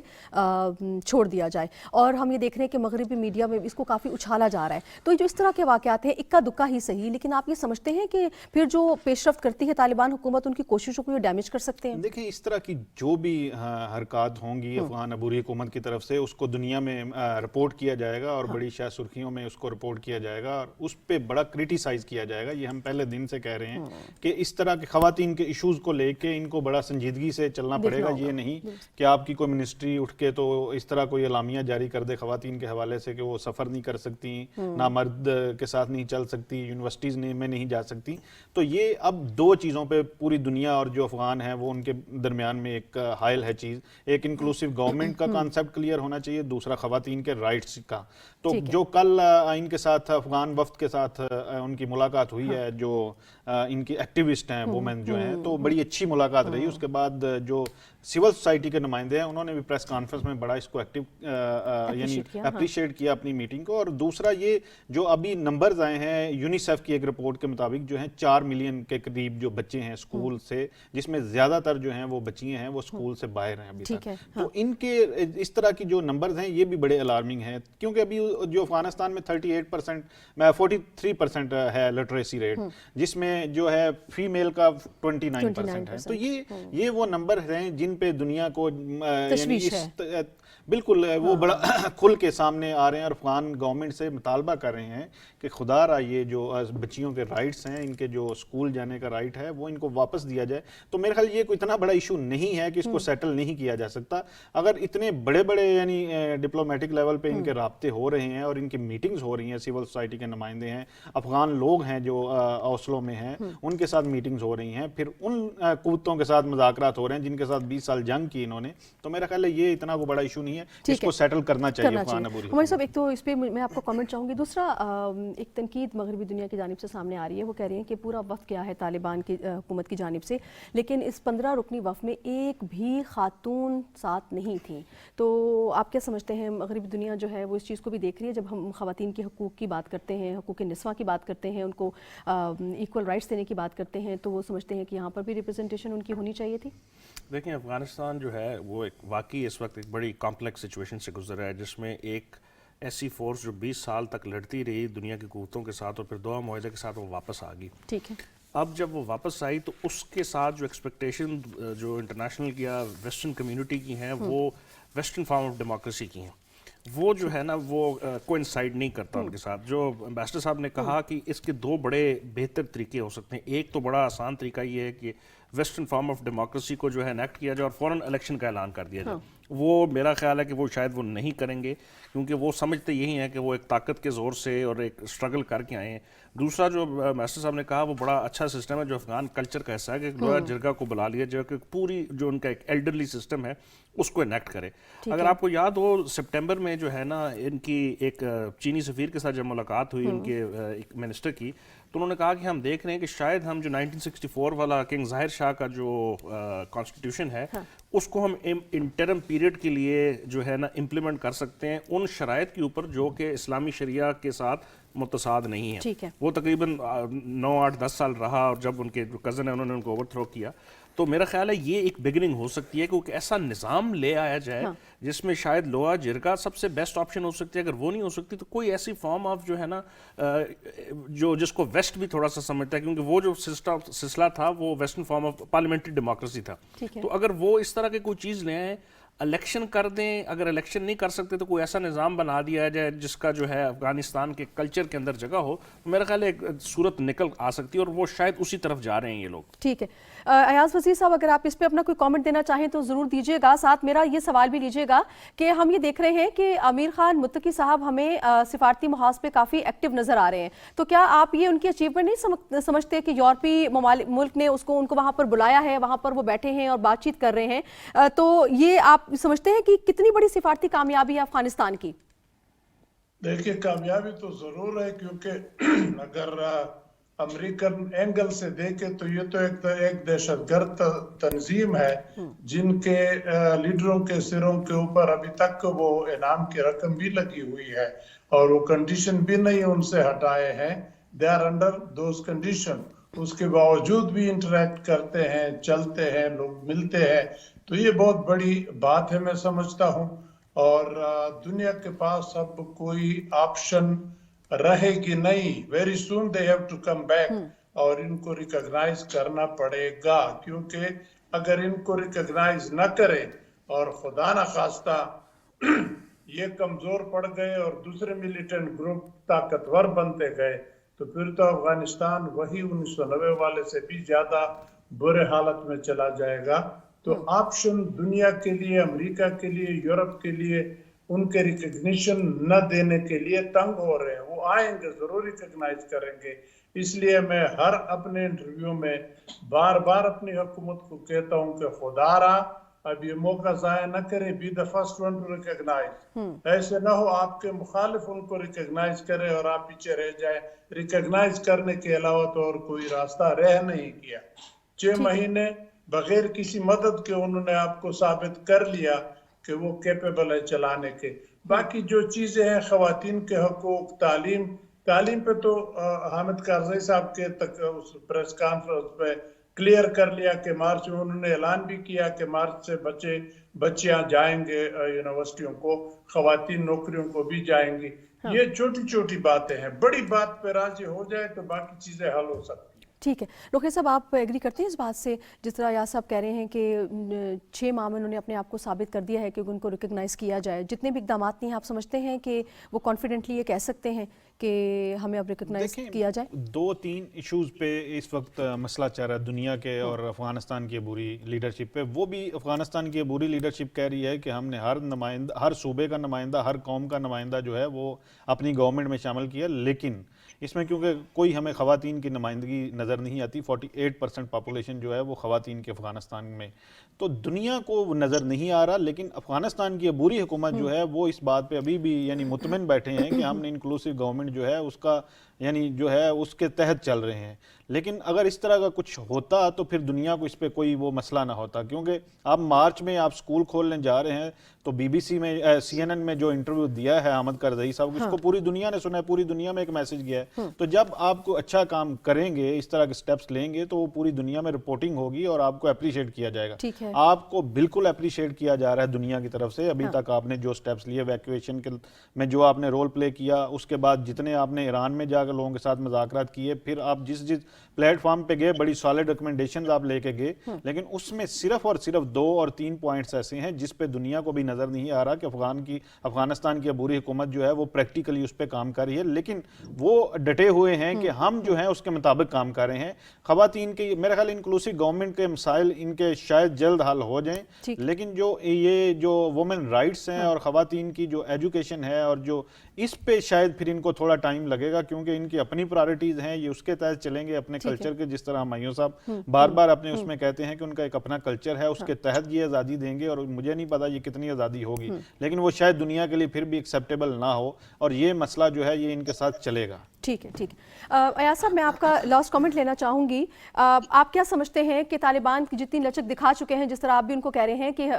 چھوڑ دیا جائے. اور ہم یہ دیکھ رہے ہیں کہ مغربی میڈیا میں اس کو کافی اچھالا جا رہا ہے. تو جو اس طرح کے واقعات ہیں اکا دکا ہی صحیح، لیکن آپ یہ سمجھتے ہیں کہ پھر جو پیش رفت کرتی ہے طالبان حکومت ان کی کوششوں کو یہ ڈیمیج کر سکتے ہیں؟ دیکھیں اس طرح کی جو بھی حرکات ہوں گی افغان عبوری حکومت کی طرف سے اس کو دنیا میں رپورٹ کیا جائے گا اور بڑی شاہ سرخیوں میں اس کو رپورٹ کیا جائے گا اور اس پہ بڑا کرٹیسائز کیا جائے گا. یہ ہم پہلے دن سے کہہ رہے ہیں کہ اس طرح کے خواتین کے ایشوز کو لے کے ان کو بڑا سنجیدگی سے چلنا پڑے گا. یہ نہیں کہ آپ کی کوئی منسٹری اٹھ کے تو اس طرح کوئی اعلامیہ جاری کر دے خواتین کے حوالے سے کہ وہ سفر نہیں کر سکتی، نہ مرد کے ساتھ نہیں چل سکتی، یونیورسٹیز میں نہیں جا سکتی. تو یہ اب دو چیزوں پہ پوری دنیا اور جو افغان ہیں وہ ان کے درمیان میں ایک حائل ہے چیز. ایک انکلوسیو گورنمنٹ کا کانسیپٹ کلیئر ہونا چاہیے، دوسرا خواتین کے رائٹس کا. تو جو کل ان کے ساتھ افغان وفد کے ساتھ ان کی ملاقات ہوئی ہے، جو ان کی ایکٹیوسٹ ہیں وومن جو ہیں، تو بڑی اچھی ملاقات رہی. اس کے بعد جو سول سوسائٹی کے نمائندے ہیں انہوں نے بھی پریس کانفرنس میں بڑا اس کو یعنی اپریشیٹ کیا اپنی میٹنگ کو. اور دوسرا یہ جو ابھی نمبرز آئے ہیں یونیسیف کی ایک رپورٹ کے مطابق جو ہیں 4 ملین کے قریب جو بچے ہیں اسکول سے، جس میں زیادہ تر جو ہیں وہ بچیاں ہیں وہ اسکول سے باہر ہیں ابھی تک. تو ان کے اس طرح کی جو نمبرز ہیں یہ بھی بڑے الارمنگ ہیں، کیونکہ ابھی جو افغانستان میں 43% ہے لٹریسی ریٹ، جس میں جو ہے فیمیل کا 29% ہے. تو یہ وہ نمبر ہیں جن پہ دنیا کو بالکل وہ بڑا کھل کے سامنے آ رہے ہیں اور افغان گورنمنٹ سے مطالبہ کر رہے ہیں کہ خدا را یہ جو بچیوں کے رائٹس ہیں، ان کے جو اسکول جانے کا رائٹ ہے وہ ان کو واپس دیا جائے. تو میرے خیال یہ کوئی اتنا بڑا ایشو نہیں ہے کہ اس کو سیٹل نہیں کیا جا سکتا. اگر اتنے بڑے بڑے یعنی ڈپلومیٹک لیول پہ ان کے رابطے ہو رہے ہیں اور ان کی میٹنگز ہو رہی ہیں، سول سوسائٹی کے نمائندے ہیں، افغان لوگ ہیں جو اوسلو میں ہیں، ان کے ساتھ میٹنگز ہو رہی ہیں، پھر ان قوتوں کے ساتھ مذاکرات ہو رہے ہیں جن کے ساتھ 20 سال جنگ کی انہوں نے, تو میرا خیال ہے یہ اتنا کوئی بڑا ایشو نہیں ہے, اس کو سیٹل کرنا چاہیے افغان عبوری. ہمارے صاحب ایک تو اس پہ میں آپ کو کامنٹ چاہوں گی. دوسرا ایک تنقید مغربی دنیا کی جانب سے سامنے آ رہی ہے, وہ کہہ رہے ہیں کہ پورا وفد گیا ہے طالبان کی حکومت کی جانب سے, لیکن اس 15 رکنی وفد میں ایک بھی خاتون ساتھ نہیں تھیں. تو آپ کیا سمجھتے ہیں, مغربی دنیا جو ہے وہ اس چیز کو بھی دیکھ رہی ہے؟ جب ہم خواتین کے حقوق کی بات کرتے ہیں, حقوق نسواں کی بات کرتے ہیں, ان کو ایکول رائٹس دینے کی بات کرتے ہیں, تو وہ سمجھتے ہیں کہ یہاں پر بھی ریپرزنٹیشن ان کی ہونی چاہیے تھی. دیکھیں افغانستان جو ہے وہ ایک واقعی اس وقت ایک بڑی کمپلیکس سچویشن سے گزر رہا ہے, جس میں ایک ایسی فورس جو 20 سال تک لڑتی رہی دنیا کی قوتوں کے ساتھ اور پھر دوحہ معاہدے کے ساتھ وہ واپس آ گئی. ٹھیک ہے. اب جب وہ واپس آئی تو اس کے ساتھ جو ایکسپیکٹیشن جو انٹرنیشنل یا ویسٹرن کمیونٹی کی ہیں وہ ویسٹرن فارم آف ڈیموکریسی کی ہیں, وہ جو ہے نا وہ کوئنسائڈ نہیں کرتا ان کے ساتھ. جو امبیسڈر صاحب نے کہا کہ اس کے دو بڑے بہتر طریقے ہو سکتے ہیں. ایک تو بڑا آسان طریقہ یہ ہے کہ ویسٹرن فارم آف ڈیموکریسی کو جو ہے انیکٹ کیا جائے اور فوراً الیکشن کا اعلان کر دیا جائے. وہ میرا خیال ہے کہ وہ شاید وہ نہیں کریں گے, کیونکہ وہ سمجھتے یہی ہیں کہ وہ ایک طاقت کے زور سے اور ایک اسٹرگل کر کے آئے ہیں. دوسرا جو ماسٹر صاحب نے کہا وہ بڑا اچھا سسٹم ہے جو افغان کلچر کا حصہ ہے کہ لوہا جرگا کو بلا لیا جو کہ پوری جو ان کا ایک ایلڈرلی سسٹم ہے اس کو انیکٹ کرے. اگر آپ کو یاد ہو سپٹمبر میں جو ہے نا ان کی ایک چینی سفیر کے ساتھ جب ملاقات ہوئی ان کے ایک منسٹر کی, تو انہوں نے کہا کہ ہم دیکھ رہے ہیں کہ شاید ہم جو 1964 والا کنگ ظاہر شاہ کا جو کانسٹیٹیوشن ہے اس کو ہم انٹرم پیریڈ کے لیے جو ہے نا امپلیمنٹ کر سکتے ہیں ان شرائط کے اوپر جو کہ اسلامی شریعہ کے ساتھ متصاد نہیں ہے. وہ تقریباً 9-8-10 سال رہا اور جب ان کے جو کزن ہیں انہوں نے ان کو اوور تھرو کیا. تو میرا خیال ہے یہ ایک بگننگ ہو سکتی ہے کہ ایسا نظام لے آیا جائے جس میں شاید لوہا جرگا سب سے بیسٹ آپشن ہو سکتی ہے. اگر وہ نہیں ہو سکتی تو کوئی ایسی فارم آف جو ہے نا جو جس کو ویسٹ بھی تھوڑا سا سمجھتا ہے, کیونکہ وہ جو سلسلہ تھا وہ western form of parliamentary democracy تھا. تو اگر وہ اس طرح کی کوئی چیز لے آئیں, الیکشن کر دیں, اگر الیکشن نہیں کر سکتے تو کوئی ایسا نظام بنا دیا جائے جس کا جو ہے افغانستان کے کلچر کے اندر جگہ ہو, تو میرا خیال ہے ایک صورت نکل آ سکتی ہے اور وہ شاید اسی طرف جا رہے ہیں یہ لوگ. ٹھیک ہے. ایاز وزیر صاحب اگر آپ اس پہ اپنا کوئی کامنٹ دینا چاہیں تو ضرور دیجیے گا. ساتھ میرا یہ سوال بھی لیجیے گا کہ ہم یہ دیکھ رہے ہیں کہ امیر خان متقی صاحب ہمیں سفارتی محاذ پہ کافی ایکٹیو نظر آ رہے ہیں, تو کیا آپ یہ ان کی اچیومنٹ نہیں سمجھتے کہ یورپی ملک نے ان کو وہاں پر بلایا ہے, وہاں پر وہ بیٹھے ہیں اور بات چیت کر رہے ہیں, تو یہ آپ سمجھتے ہیں کہ کتنی بڑی سفارتی کامیابی ہے افغانستان کی؟ دیکھیے کامیابی تو ضرور ہے, کیونکہ اگر امریکن اینگل سے دیکھے تو یہ تو ایک دہشت گرد تنظیم ہے جن کے لیڈروں کے سروں کے اوپر ابھی تک وہ انعام کی رقم بھی لگی ہوئی ہے اور وہ کنڈیشن بھی نہیں ان سے ہٹائے ہیں. They are under those condition. اس کے باوجود بھی انٹریکٹ کرتے ہیں, چلتے ہیں, لوگ ملتے ہیں. تو یہ بہت بڑی بات ہے میں سمجھتا ہوں. اور دنیا کے پاس اب کوئی آپشن رہے گی نہیں. Very soon they have to come back اور ان کو ریکگنائز کرنا پڑے گا, کیونکہ اگر ان کو ریکگنائز نہ کرے اور خدا نہ خواستہ یہ کمزور پڑ گئے اور دوسرے ملیٹنٹ گروپ طاقتور بنتے گئے تو پھر تو افغانستان وہی 1990 والے سے بھی زیادہ برے حالت میں چلا جائے گا. تو آپشن دنیا کے لیے, امریکہ کے لیے, یورپ کے لیے ان کے ریکگنیشن نہ دینے کے لیے تنگ ہو رہے ہیں. وہ آئیں گے, ضرور ریکگنائز کریں گے. اس لیے میں ہر اپنے انٹرویو میں بار بار اپنی حکومت کو کہتا ہوں کہ خدا را اب یہ موقع ضائع نہ کرے, be the first one to recognise. ایسے نہ ہو آپ کے مخالف ان کو ریکگنائز کرے اور آپ پیچھے رہ جائیں. ریکگنائز کرنے کے علاوہ تو اور کوئی راستہ رہ نہیں گیا. 6 مہینے بغیر کسی مدد کے انہوں نے آپ کو ثابت کر لیا کہ وہ کیپیبل ہے چلانے کے. باقی جو چیزیں ہیں, خواتین کے حقوق, تعلیم پہ تو حامد کارزئی صاحب کے اس پریس کانفرنس پہ کلیئر کر لیا کہ مارچ میں انہوں نے اعلان بھی کیا کہ مارچ سے بچیاں جائیں گے یونیورسٹیوں کو, خواتین نوکریوں کو بھی جائیں گی. یہ چھوٹی چھوٹی باتیں ہیں. بڑی بات پہ راضی ہو جائے تو باقی چیزیں حل ہو سکتی. ٹھیک ہے. لوکھے صاحب آپ ایگری کرتے ہیں اس بات سے, جس طرح یاس صاحب کہہ رہے ہیں کہ 6 ماہ میں انہوں نے اپنے آپ کو ثابت کر دیا ہے کہ ان کو ریکگنائز کیا جائے. جتنے بھی اقدامات نہیں ہیں, آپ سمجھتے ہیں کہ وہ کانفیڈنٹلی یہ کہہ سکتے ہیں کہ ہمیں اب ریکگنائز کیا جائے؟ 2-3 ایشوز پہ اس وقت مسئلہ چل رہا ہے دنیا کے اور افغانستان کی عبوری لیڈرشپ پہ. وہ بھی افغانستان کی عبوری لیڈرشپ کہہ رہی ہے کہ ہم نے ہر صوبے کا نمائندہ، ہر قوم کا نمائندہ جو ہے وہ اپنی گورنمنٹ میں شامل کیا، لیکن اس میں کیونکہ کوئی ہمیں خواتین کی نمائندگی نظر نہیں آتی. 48% پاپولیشن جو ہے وہ خواتین کے افغانستان میں، تو دنیا کو وہ نظر نہیں آ رہا. لیکن افغانستان کی عبوری حکومت جو ہے وہ اس بات پہ ابھی بھی یعنی مطمئن بیٹھے ہیں کہ ہم نے انکلوسیو گورنمنٹ جو ہے اس کا یعنی جو ہے اس کے تحت چل رہے ہیں. لیکن اگر اس طرح کا کچھ ہوتا تو پھر دنیا کو اس پہ کوئی وہ مسئلہ نہ ہوتا، کیونکہ اب مارچ میں آپ سکول کھولنے جا رہے ہیں تو BBC میں CNN میں جو انٹرویو دیا ہے احمد کرزئی صاحب، اس کو پوری دنیا نے سنا ہے، پوری دنیا میں ایک میسج گیا ہے. تو جب آپ کو اچھا کام کریں گے، اس طرح کے سٹیپس لیں گے، تو وہ پوری دنیا میں رپورٹنگ ہوگی اور آپ کو اپریشیٹ کیا جائے گا. آپ کو بالکل اپریشیٹ کیا جا رہا ہے دنیا کی طرف سے. ابھی تک آپ نے جو سٹیپس لیے ایویکویشن میں جو آپ نے رول پلے کیا، اس کے بعد جتنے آپ نے ایران میں جا کر لوگوں کے ساتھ مذاکرات کیے، پھر آپ جس پلیٹ فارم پہ گئے بڑی سالڈ ریکمنڈیشنز آپ لے کے گئے، لیکن اس میں صرف اور صرف 2 اور 3 پوائنٹس ایسے ہیں جس پہ دنیا کو بھی نظر نہیں آ رہا کہ افغانستان کی عبوری حکومت جو ہے وہ پریکٹیکلی اس پہ کام کر رہی ہے. لیکن وہ ڈٹے ہوئے ہیں کہ ہم جو ہیں اس کے مطابق کام کر رہے ہیں. خواتین کے میرے خیال انکلوسیو گورنمنٹ کے مسائل ان کے شاید جلد حل ہو جائیں، لیکن جو وومن رائٹس ہیں اور خواتین کی جو ایجوکیشن ہے اور جو اس پہ شاید پھر ان کو تھوڑا ٹائم لگے گا، کیونکہ ان کی اپنی پرائرٹیز ہیں، یہ اس کے تحت چلیں گے اپنے کلچر کے. جس طرح ہمایوں صاحب بار بار اپنے اس میں کہتے ہیں کہ ان کا ایک اپنا کلچر ہے، اس کے تحت یہ آزادی دیں گے، اور مجھے نہیں پتا یہ کتنی آزادی ہوگی، لیکن وہ شاید دنیا کے لیے پھر بھی ایکسیپٹیبل نہ ہو، اور یہ مسئلہ جو ہے یہ ان کے ساتھ چلے گا. ٹھیک ہے. ایاز صاحب، میں آپ کا لاسٹ کامنٹ لینا چاہوں گی. آپ کیا سمجھتے ہیں کہ طالبان کی جتنی لچک دکھا چکے ہیں، جس طرح آپ بھی ان کو کہہ رہے ہیں کہ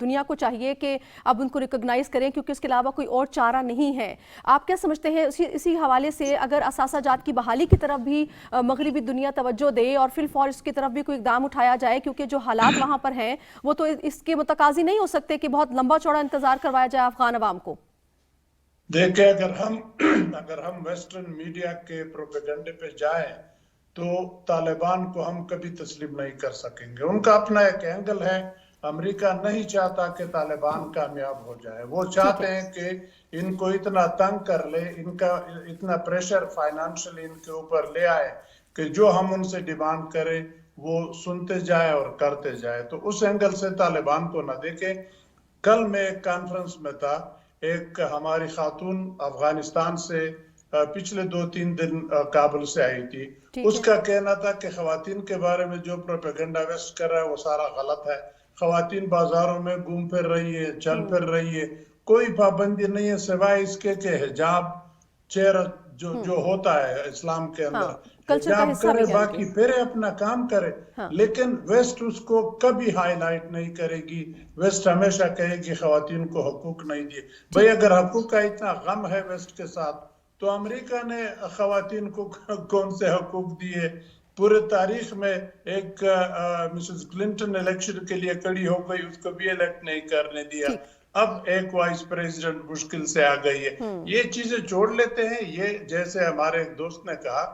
دنیا کو چاہیے کہ اب ان کو ریکگنائز کریں کیونکہ اس کے علاوہ کوئی اور چارہ نہیں ہے، آپ کیا سمجھتے ہیں اسی حوالے سے اگر اثاثہ جات کی بحالی کی طرف بھی مغربی دنیا توجہ دے اور فی الفور اس کی طرف بھی کوئی اقدام اٹھایا جائے، کیونکہ جو حالات وہاں پر ہیں وہ تو اس کے متقاضی نہیں ہو سکتے کہ بہت لمبا چوڑا انتظار کروایا جائے افغان عوام کو؟ دیکھیں، اگر ہم ویسٹرن میڈیا کے پروپیگنڈے پہ جائیں تو طالبان کو ہم کبھی تسلیم نہیں کر سکیں گے. ان کا اپنا ایک اینگل ہے. امریکہ نہیں چاہتا کہ طالبان کامیاب ہو جائے. وہ چاہتے ہیں کہ ان کو اتنا تنگ کر لے، ان کا اتنا پریشر فائنانشلی ان کے اوپر لے آئے کہ جو ہم ان سے ڈیمانڈ کریں وہ سنتے جائے اور کرتے جائے. تو اس اینگل سے طالبان کو نہ دیکھیں. کل میں ایک کانفرنس میں تھا، ایک ہماری خاتون افغانستان سے پچھلے 2-3 دن کابل سے آئی تھی. اس کا کہنا تھا کہ خواتین کے بارے میں جو پروپیگنڈا ویسٹ کر رہا ہے وہ سارا غلط ہے. خواتین بازاروں میں گھوم پھر رہی ہے، چل پھر رہی ہے، کوئی پابندی نہیں ہے سوائے اس کے کہ حجاب چہرہ جو ہوتا ہے اسلام کے اندر حجاب کرے، باقی پھر اپنا کام کرے. لیکن ویسٹ اس کو کبھی ہائی لائٹ نہیں کرے گی. ویسٹ ہمیشہ کہے گی خواتین کو حقوق نہیں دیے. بھئی اگر حقوق کا اتنا غم ہے ویسٹ کے ساتھ تو امریکہ نے خواتین کو کون سے حقوق دیے؟ پورے تاریخ میں ایک مسز کلنٹن الیکشن کے لیے کڑی ہو گئی، اس کو بھی الیکٹ نہیں کرنے دیا. اب ایک وائس پریزیڈنٹ مشکل سے آ گئی ہے. یہ چیزیں چھوڑ لیتے ہیں. یہ جیسے ہمارے ایک دوست نے کہا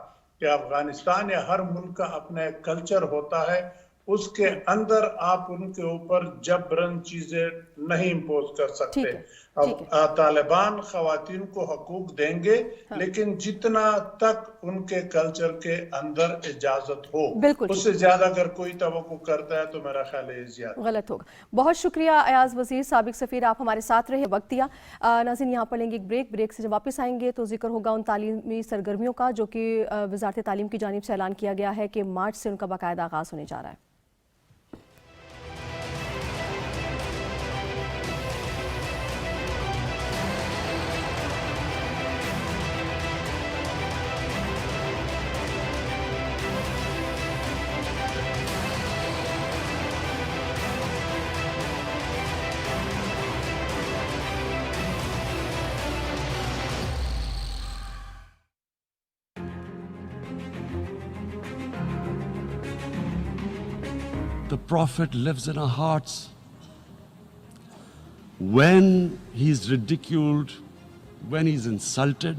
کہ افغانستان یا ہر ملک کا اپنا ایک کلچر ہوتا ہے، اس کے اندر آپ ان کے اوپر جبرن چیزیں نہیں امپوز کر سکتے. اب طالبان خواتین کو حقوق دیں گے، لیکن جتنا تک ان کے کلچر کے اندر اجازت ہو. اس سے زیادہ اگر کوئی توقع کرتا ہے تو میرا خیال ہے زیادہ غلط ہوگا. بہت شکریہ ایاز وزیر، سابق سفیر، آپ ہمارے ساتھ رہے، وقت دیا. ناظرین، یہاں پر لیں گے ایک بریک سے جب واپس آئیں گے تو ذکر ہوگا ان تعلیمی سرگرمیوں کا جو کہ وزارت تعلیم کی جانب سے اعلان کیا گیا ہے کہ مارچ سے ان کا باقاعدہ آغاز ہونے جا رہا ہے. The Prophet lives in our hearts. When he's ridiculed, when he's insulted,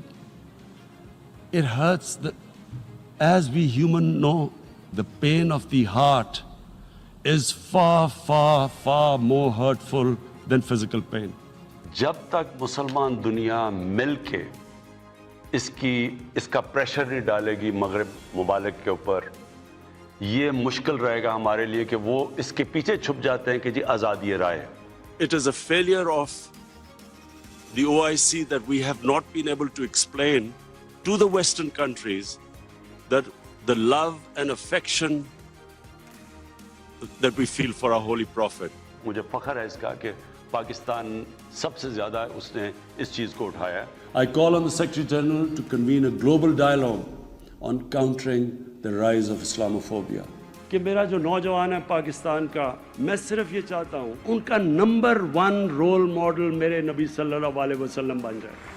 it hurts. As we human know, the pain of the heart is far, far, far more hurtful than physical pain. جب تک مسلمان دنیا مل کے اس کا pressure نہیں ڈالے گی مغرب ممالک کے اوپر، یہ مشکل رہے گا ہمارے لیے کہ وہ اس کے پیچھے چھپ جاتے ہیں کہ جی آزادی رائے. It is a failure of the OIC that we have not been able to explain to the Western countries that the love and affection that we feel for our holy prophet. مجھے فخر ہے اس کا کہ پاکستان سب سے زیادہ اس نے اس چیز کو اٹھایا ہے. I call on the Secretary General to convene a global dialogue on countering the rise of Islamophobia. کہ میرا جو نوجوان ہے پاکستان کا، میں صرف یہ چاہتا ہوں ان کا نمبر 1 رول ماڈل میرے نبی صلی اللہ علیہ وسلم بن جائے.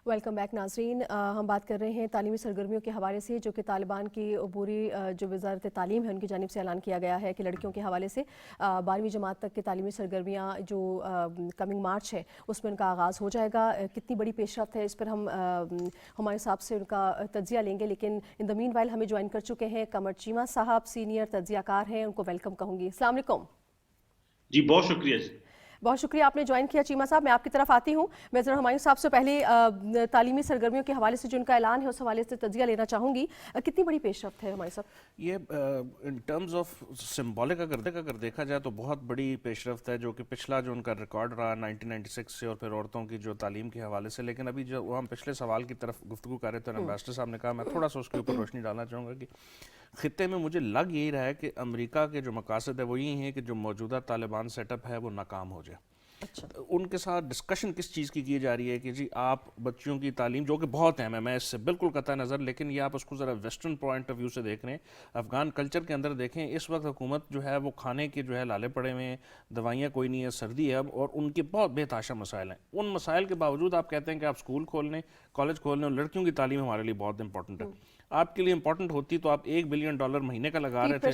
ویلکم بیک ناظرین. ہم بات کر رہے ہیں تعلیمی سرگرمیوں کے حوالے سے جو کہ طالبان کی عبوری جو وزارت تعلیم ہے ان کی جانب سے اعلان کیا گیا ہے کہ لڑکیوں کے حوالے سے 12ویں جماعت تک کی تعلیمی سرگرمیاں جو کمنگ مارچ ہے اس میں ان کا آغاز ہو جائے گا. کتنی بڑی پیش رفت ہے اس پر ہم ہمارے صاحب سے ان کا تجزیہ لیں گے، لیکن ان دا مین وائل ہمیں جوائن کر چکے ہیں قمر چیمہ صاحب، سینئر تجزیہ کار ہیں. ان کو ویلکم کہوں گی. السلام علیکم. جی بہت شکریہ. بہت شکریہ آپ نے جوائن کیا. چیمہ صاحب میں آپ کی طرف آتی ہوں. میں ذرا ہمایوں صاحب سے پہلے تعلیمی سرگرمیوں کے حوالے سے جو ان کا اعلان ہے اس حوالے سے تجزیہ لینا چاہوں گی. کتنی بڑی پیش رفت ہے ہمایوں صاحب؟ یہ ان ٹرمز آف سمبولک اگر دیکھا جائے تو بہت بڑی پیش رفت ہے، جو کہ پچھلا جو ان کا ریکارڈ رہا 1996 سے اور پھر عورتوں کی جو تعلیم کے حوالے سے. لیکن ابھی جو ہم پچھلے سوال کی طرف گفتگو کر رہے تھے، امبیسڈر صاحب نے کہا، میں تھوڑا سا اس کے اوپر روشنی ڈالنا چاہوں گا کہ خطے میں مجھے لگ یہی رہا ہے کہ امریکہ کے جو مقاصد ہے وہ یہی ہیں کہ جو موجودہ طالبان سیٹ اپ ہے وہ ناکام ہو جائے. ان کے ساتھ ڈسکشن کس چیز کی جا رہی ہے کہ جی آپ بچیوں کی تعلیم، جو کہ بہت اہم ہے، میں اس سے بالکل قطع نظر، لیکن یہ آپ اس کو ذرا ویسٹرن پوائنٹ آف ویو سے دیکھ رہے ہیں، افغان کلچر کے اندر دیکھیں. اس وقت حکومت جو ہے وہ کھانے کے جو ہے لالے پڑے ہوئے ہیں، دوائیاں کوئی نہیں ہے، سردی ہے اب، اور ان کے بہت بے تحاشا مسائل ہیں. ان مسائل کے باوجود آپ کہتے ہیں کہ آپ اسکول کھول لیں، کالج کھول لیں، اور لڑکیوں کی تعلیم ہمارے لیے بہت امپورٹنٹ ہے. آپ کے لیے امپورٹنٹ ہوتی تو آپ $1 بلین مہینے کا لگا رہے تھے.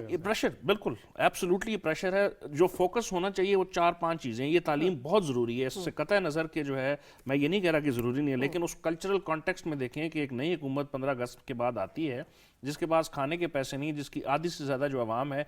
یہ پریشر بالکل ایبسولوٹلی پریشر ہے. جو فوکس ہونا چاہیے وہ 4-5 چیزیں. یہ تعلیم بہت ضروری ہے، اس سے قطع نظر کے جو ہے میں یہ نہیں کہہ رہا کہ ضروری نہیں ہے، لیکن اس کلچرل کانٹیکسٹ میں دیکھیں کہ ایک نئی حکومت 15 اگست کے بعد آتی ہے جس کے پاس کھانے کے پیسے نہیں، جس کی آدھی سے زیادہ جو عوام ہے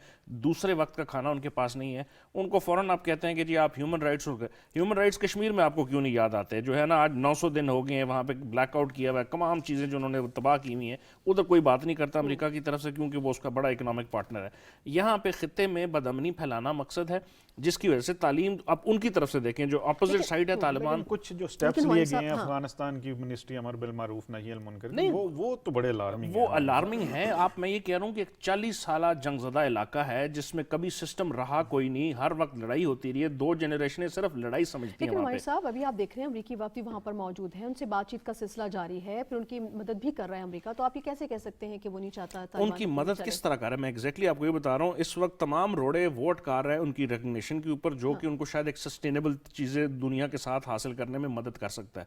دوسرے وقت کا کھانا ان کے پاس نہیں ہے. ان کو فوراً آپ کہتے ہیں کہ جی آپ ہیومن رائٹس ہو گئے. ہیومن رائٹس کشمیر میں آپ کو کیوں نہیں یاد آتے؟ جو ہے نا آج 900 دن ہو گئے ہیں وہاں پہ بلیک آؤٹ کیا ہوا ہے، تمام چیزیں جو انہوں نے تباہ کی ہوئی ہیں ادھر کوئی بات نہیں کرتا امریکہ کی طرف سے، کیونکہ وہ اس کا بڑا اکنامک پارٹنر ہے. یہاں پہ خطے میں بدامنی پھیلانا مقصد ہے، جس کی وجہ سے تعلیم اب ان کی طرف سے دیکھیں جو اپوزٹ سائڈ ہے طالبان. کچھ جو سٹیپس لیے گئے ہیں افغانستان کی منسٹری امر بالمعروف نہی المنکر، وہ تو بڑے الارمنگ ہیں. وہ الارمنگ ہیں. آپ میں یہ کہہ رہا ہوں کہ ایک 40 سالہ جنگ زدہ علاقہ ہے جس میں کبھی سسٹم رہا کوئی نہیں، ہر وقت لڑائی ہوتی رہی ہے، 2 جنریشنیں صرف لڑائی سمجھتی ہیں. لیکن ہمارے صاحب ابھی آپ دیکھ رہے ہیں امریکی وفد وہاں پر موجود ہے، ان سے بات چیت کا سلسلہ جاری ہے، پھر ان کی مدد بھی کر رہا ہے امریکہ. تو آپ یہ کیسے کہہ سکتے ہیں کہ وہ نہیں چاہتا ان کی مدد کس طرح کر رہا ہے؟ میں ایگزیکٹلی آپ کو یہ بتا رہا ہوں. اس وقت تمام روڑے ووٹ کر رہے ہیں ان کی ریکگنیشن کے اوپر، جو کہ ان کو شاید ایک سسٹینیبل چیزیں دنیا کے ساتھ حاصل کرنے میں مدد کر سکتا ہے.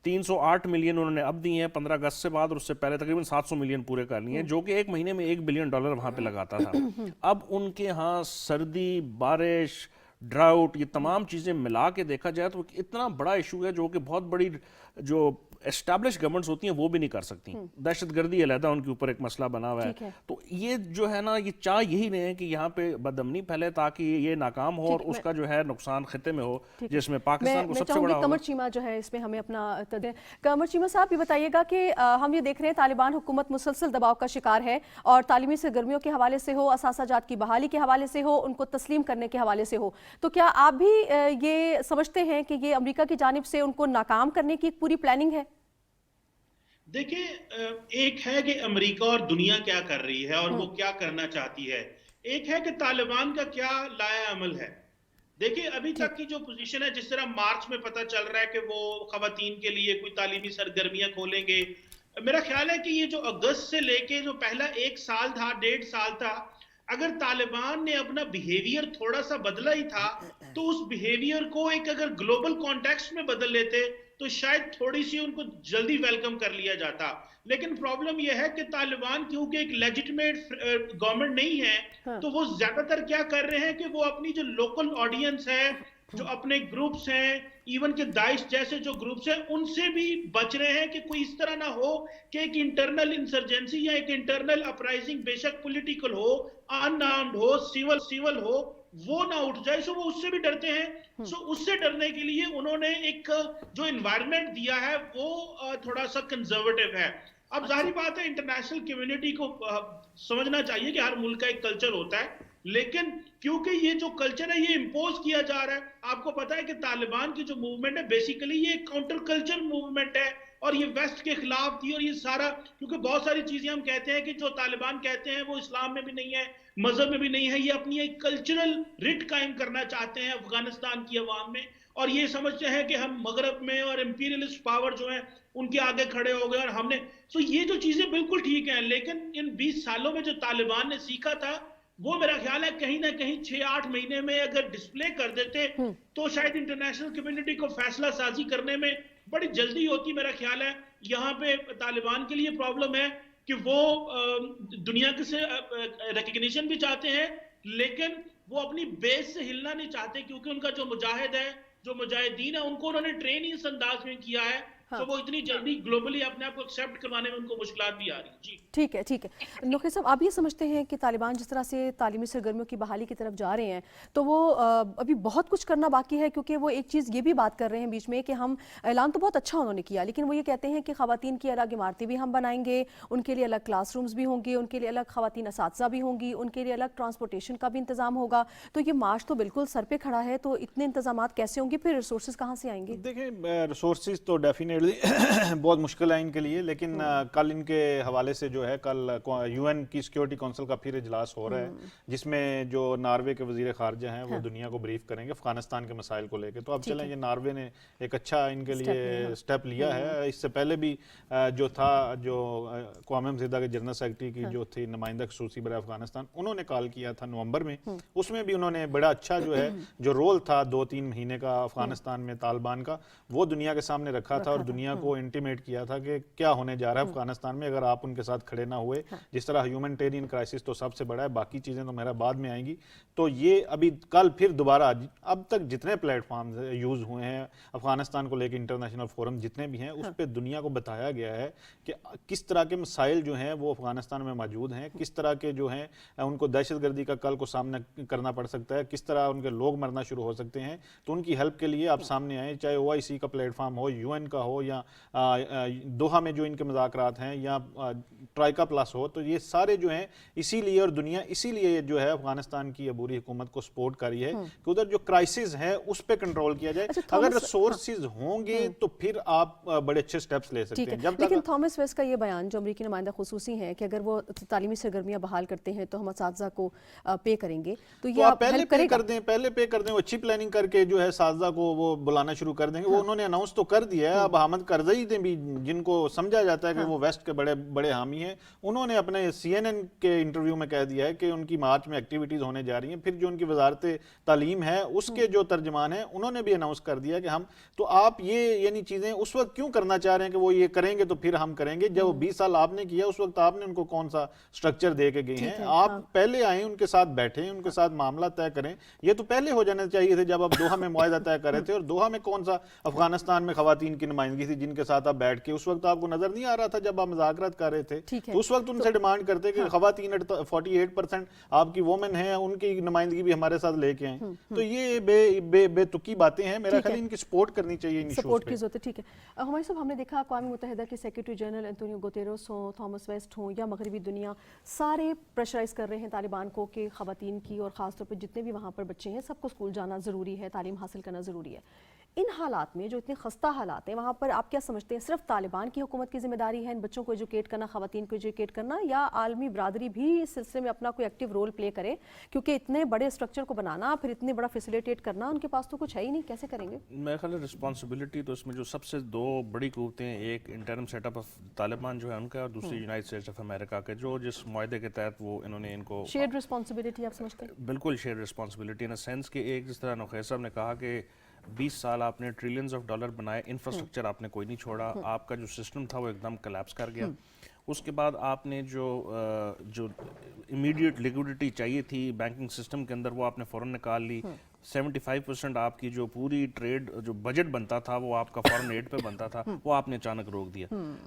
308 ملین انہوں نے اب دی ہیں 15 اگست سے بعد، اور اس سے پہلے تقریباً 700 ملین پورے کر لیے ہیں، جو کہ ایک مہینے میں $1 بلین وہاں پہ لگاتا تھا. اب ان کے ہاں سردی، بارش، ڈراؤٹ، یہ تمام چیزیں ملا کے دیکھا جائے تو اتنا بڑا ایشو ہے جو کہ بہت بڑی جو اسٹیبلش گورنمنٹس ہوتی ہیں وہ بھی نہیں کر سکتی. دہشت گردی علیحدہ ان کے اوپر ایک مسئلہ بنا ہوا ہے. تو یہ جو ہے نا یہ چاہ یہی رہے ہیں کہ یہاں پہ بدامنی پھیلے تاکہ یہ ناکام ہو اور اس کا جو ہے نقصان خطے میں ہو، جس میں پاکستان کو سب سے بڑا. قمر چیمہ جو ہے اس میں ہمیں اپنا قمر چیمہ صاحب یہ بتائیے گا کہ ہم یہ دیکھ رہے ہیں طالبان حکومت مسلسل دباؤ کا شکار ہے، اور تعلیمی سرگرمیوں کے حوالے سے ہو، اساتذہ جات کی بحالی کے حوالے سے ہو، ان کو تسلیم کرنے کے حوالے سے ہو. تو کیا آپ بھی یہ سمجھتے ہیں کہ یہ امریکہ کی جانب سے ان کو ناکام کرنے کی پوری پلاننگ ہے؟ دیکھیں، ایک ہے کہ امریکہ اور دنیا کیا کر رہی ہے اور وہ کیا کرنا چاہتی ہے، ایک ہے کہ طالبان کا کیا لایا عمل ہے. دیکھیں ابھی تک کی جو پوزیشن ہے، جس طرح مارچ میں پتہ چل رہا ہے کہ وہ خواتین کے لیے کوئی تعلیمی سرگرمیاں کھولیں گے. میرا خیال ہے کہ یہ جو اگست سے لے کے جو پہلا 1 سال تھا، 1.5 سال تھا، اگر طالبان نے اپنا بیہیویئر تھوڑا سا بدلا ہی تھا تو اس بیہیویئر کو ایک اگر گلوبل کانٹیکسٹ میں بدل لیتے تو شاید تھوڑی سی ان کو جلدی ویلکم کر لیا جاتا. لیکن پرابلم یہ ہے کہ طالبان کیونکہ ایک لیجٹمیٹ گورنمنٹ نہیں ہے تو وہ زیادہ تر کیا کر رہے ہیں کہ وہ اپنی جو لوکل آڈینس ہے, جو اپنے گروپس ہیں, ایون کہ داعش جیسے جو گروپس ہیں, ان سے بھی بچ رہے ہیں کہ کوئی اس طرح نہ ہو کہ ایک انٹرنل انسرجنسی یا ایک انٹرنل اپرائزنگ بے شک پولیٹیکل ہو, ان آرمڈ ہو, سیول ہو, وہ نہ اٹھ جائے. سو وہ اس سے بھی ڈرتے ہیں. سو اس سے ڈرنے کے لیے انہوں نے ایک جو انوائرمنٹ دیا ہے وہ تھوڑا سا کنزرویٹو ہے. اب ظاہری بات ہے انٹرنیشنل کمیونٹی کو سمجھنا چاہیے کہ ہر ملک کا ایک کلچر ہوتا ہے, لیکن کیونکہ یہ جو کلچر ہے یہ امپوز کیا جا رہا ہے. آپ کو پتا ہے کہ طالبان کی جو موومنٹ ہے بیسیکلی یہ ایک کاؤنٹر کلچر موومنٹ ہے اور یہ ویسٹ کے خلاف تھی. اور یہ سارا کیونکہ بہت ساری چیزیں ہم کہتے ہیں کہ جو طالبان کہتے ہیں وہ اسلام میں بھی نہیں ہے, مذہب میں بھی نہیں ہے. یہ اپنی ایک کلچرل رٹ قائم کرنا چاہتے ہیں افغانستان کی عوام میں, اور یہ سمجھتے ہیں کہ ہم مغرب میں اور امپیریلسٹ پاور جو ہیں ان کے آگے کھڑے ہو گئے اور ہم نے. سو یہ جو چیزیں بالکل ٹھیک ہیں, لیکن ان 20 سالوں میں جو طالبان نے سیکھا تھا وہ میرا خیال ہے کہیں نہ کہیں 6-8 مہینے میں اگر ڈسپلے کر دیتے تو شاید انٹرنیشنل کمیونٹی کو فیصلہ سازی کرنے میں بڑی جلدی ہوتی. میرا خیال ہے یہاں پہ طالبان کے لیے پرابلم ہے کہ وہ دنیا سے ریکگنیشن بھی چاہتے ہیں لیکن وہ اپنی بیس سے ہلنا نہیں چاہتے, کیونکہ ان کا جو مجاہد ہے, جو مجاہدین ہے, ان کو انہوں نے ٹرین ہی اس انداز میں کیا ہے. تو وہ اتنی جلدی گلوبلی اپنے آپ کو ایکسیپٹ کروانے میں ان کو مشکلات بھی آ رہی ہیں. جی ٹھیک ہے ٹھیک ہے. نوخی صاحب, آپ یہ سمجھتے ہیں کہ طالبان جس طرح سے تعلیمی سرگرمیوں کی بحالی کی طرف جا رہے ہیں تو وہ ابھی بہت کچھ کرنا باقی ہے, کیونکہ وہ ایک چیز یہ بھی بات کر رہے ہیں بیچ میں کہ ہم اعلان تو بہت اچھا انہوں نے کیا, لیکن وہ یہ کہتے ہیں کہ خواتین کی الگ عمارتیں بھی ہم بنائیں گے, ان کے لیے الگ کلاس رومز بھی ہوں گے, ان کے لیے الگ خواتین اساتذہ بھی ہوں گی, ان کے لیے الگ ٹرانسپورٹیشن کا بھی انتظام ہوگا. تو یہ مارچ تو بالکل سر پہ کھڑا ہے, تو اتنے انتظامات کیسے ہوں گے, پھر ریسورسز کہاں سے آئیں گے؟ دیکھیں ریسورسز تو ڈیفینیٹلی بہت مشکل ہے ان کے لیے, لیکن کل ان کے حوالے سے جو ہے کل یو این کی سیکیورٹی کونسل کا پھر اجلاس ہو رہا ہے جس میں جو ناروے کے وزیر خارجہ ہیں وہ دنیا کو بریف کریں گے افغانستان کے مسائل کو لے کے. تو اب چلیں یہ ناروے نے ایک اچھا ان کے لیے سٹیپ لیا ہے. اس سے پہلے بھی جو تھا جو اقوام متحدہ کے جنرل سیکرٹری کی جو تھی نمائندہ خصوصی برائے افغانستان, انہوں نے کال کیا تھا نومبر میں, اس میں بھی انہوں نے بڑا اچھا جو ہے جو رول تھا 2-3 مہینے کا افغانستان میں طالبان کا, وہ دنیا کے سامنے رکھا تھا اور دنیا کو انٹیمیٹ کیا تھا کہ کیا ہونے جا رہا ہے افغانستان میں اگر آپ ان کے ساتھ کھڑے نہ ہوئے. جس طرح ہیومنٹیرین کرائسس تو سب سے بڑا ہے, باقی چیزیں تو میرا بعد میں آئیں گی. تو یہ ابھی کل پھر دوبارہ اب تک جتنے پلیٹ فارمز یوز ہوئے ہیں افغانستان کو لے کے انٹرنیشنل فورم جتنے بھی ہیں, اس پہ دنیا کو بتایا گیا ہے کہ کس طرح کے مسائل جو ہیں وہ افغانستان میں موجود ہیں, کس طرح کے جو ہیں ان کو دہشت گردی کا کل کو سامنا کرنا پڑ سکتا ہے, کس طرح ان کے لوگ مرنا شروع ہو سکتے ہیں. تو ان کی ہیلپ کے لیے آپ سامنے آئیں, چاہے OIC کا پلیٹ فارم ہو, UN کا ہو, یا دوحہ میں جو ان کے مذاکرات ہیں, یا ٹرائیکا پلس ہو. تو یہ سارے جو ہیں اسی لیے, اور دنیا اسی لیے جو ہے افغانستان کی عبوری حکومت کو سپورٹ کر رہی ہے کہ ادھر جو کرائسس ہے اس پہ کنٹرول کیا جائے. اگر ریسورسز ہوں گے تو پھر آپ بڑے اچھے سٹیپس لے سکتے ہیں. لیکن تھامس ویسٹ کا یہ بیان جو امریکی نمائندہ خصوصی ہیں کہ اگر وہ تعلیمی سرگرمیاں بحال کرتے ہیں تو ہم اساتذہ کو پے کریں گے, تو یہ آپ پہلے پے کر دیں, وہ اچھی پلاننگ کر کے جو ہے اساتذہ کو وہ بلانا شروع کر دیں گے. وہ انہوں نے اناؤنس تو کر دیا ہے. اب حامد کرزئی نے بھی, جن کو سمجھا جاتا ہے کہ وہ ویسٹ کے بڑے حامی ہیں, انہوں نے اپنے CNN کے انٹرویو میں کہہ دیا ہے کہ ان کی مارچ میں ایکٹیویٹیز ہونے جا رہی ہیں. پھر جو ان کی وزارت تعلیم ہے اس کے جو ترجمان ہیں انہوں نے بھی اناؤنس کر دیا کہ ہم, تو آپ یہ یعنی چیزیں اس وقت کیوں کرنا چاہ رہے ہیں کہ وہ یہ کریں گے تو پھر ہم کریں گے. جب 20 سال آپ نے کیا اس وقت آپ نے ان کو کون سا سٹرکچر دے کے گئے ہیں؟ آپ پہلے آئیں, ان کے ساتھ بیٹھیں, ان کے ساتھ معاملہ طے کریں. یہ تو پہلے ہو جانا چاہیے تھے جب آپ دوحہ میں معاہدہ طے کر رہے تھے. اور دوحہ میں کون سا افغانستان میں خواتین کی نمائندگی تھی جن کے ساتھ آپ بیٹھ کے, اس وقت آپ کو نظر نہیں آ رہا تھا جب آپ مذاکرات کر رہے تھے. تو اس وقت ان سے ڈیمانڈ کرتے کہ خواتین 48% آپ کی وومن ہیں, ان کی نمائندگی بھی ہمارے ساتھ لے کے آئیں. تو یہ بے تکی باتیں ہیں. میرا خیال ان کی سپورٹ کرنی چاہیے ان ایشوز پہ. سپورٹ کی ضرورت ہے. ٹھیک ہے ہمارے صاحب, ہم نے دیکھا اقوام متحدہ کے سیکرٹری جنرل انتونیو گوتیروس ہوں, تھامس ویسٹ ہوں, یا مغربی دنیا, سارے پریشرائز کر رہے ہیں طالبان کو کہ خواتین کی اور خاص طور پہ جتنے بھی وہاں پر بچے ہیں سب کو اسکول جانا ضروری ہے, تعلیم حاصل کرنا ضروری ہے. ان حالات میں جو اتنے خستہ حالات ہیں وہاں پر آپ کیا سمجھتے ہیں صرف طالبان کی حکومت کی ذمہ داری ہے ان بچوں کو ایجوکیٹ کرنا, خواتین کو ایجوکیٹ کرنا, یا عالمی برادری بھی اس سلسلے میں اپنا کوئی ایکٹیو رول پلے کرے؟ کیونکہ اتنے بڑے اسٹرکچر کو بنانا, پھر اتنے بڑا فیسیلیٹیٹ کرنا, ان کے پاس تو کچھ ہے ہی نہیں, کیسے کریں گے؟ میرے خیال ہے رسپانسبلٹی تو اس میں جو سب سے دو بڑی قوتیں ہیں, ایک interim set up of Taliban جو ہے ان کا, اور دوسری یونائٹڈ اسٹیٹس آف امریکہ کے, جو جس معاہدے کے تحت وہ انہوں نے ان کو شیئرڈ رسپانسبلٹی آپ سمجھتے ہیں؟ بالکل شیئر رسپانسبلٹی ان سینس کہ ایک جس طرح نوخیر صاحب نے کہا کہ 20 سال آپ نے ٹریلینز آف ڈالر بنائے, انفراسٹرکچر آپ نے کوئی نہیں چھوڑا, آپ کا جو سسٹم تھا وہ ایک دم کلیپس کر گیا. اس کے بعد آپ نے جو امیڈیٹ لیکوڈیٹی چاہیے تھی بینکنگ سسٹم کے اندر وہ آپ نے فوراً نکال لی. 75% آپ کی جو پوری ٹریڈ جو بجٹ بنتا تھا وہ آپ کا فورن ایڈ پہ بنتا تھا, وہ آپ نے اچانک روک دیا.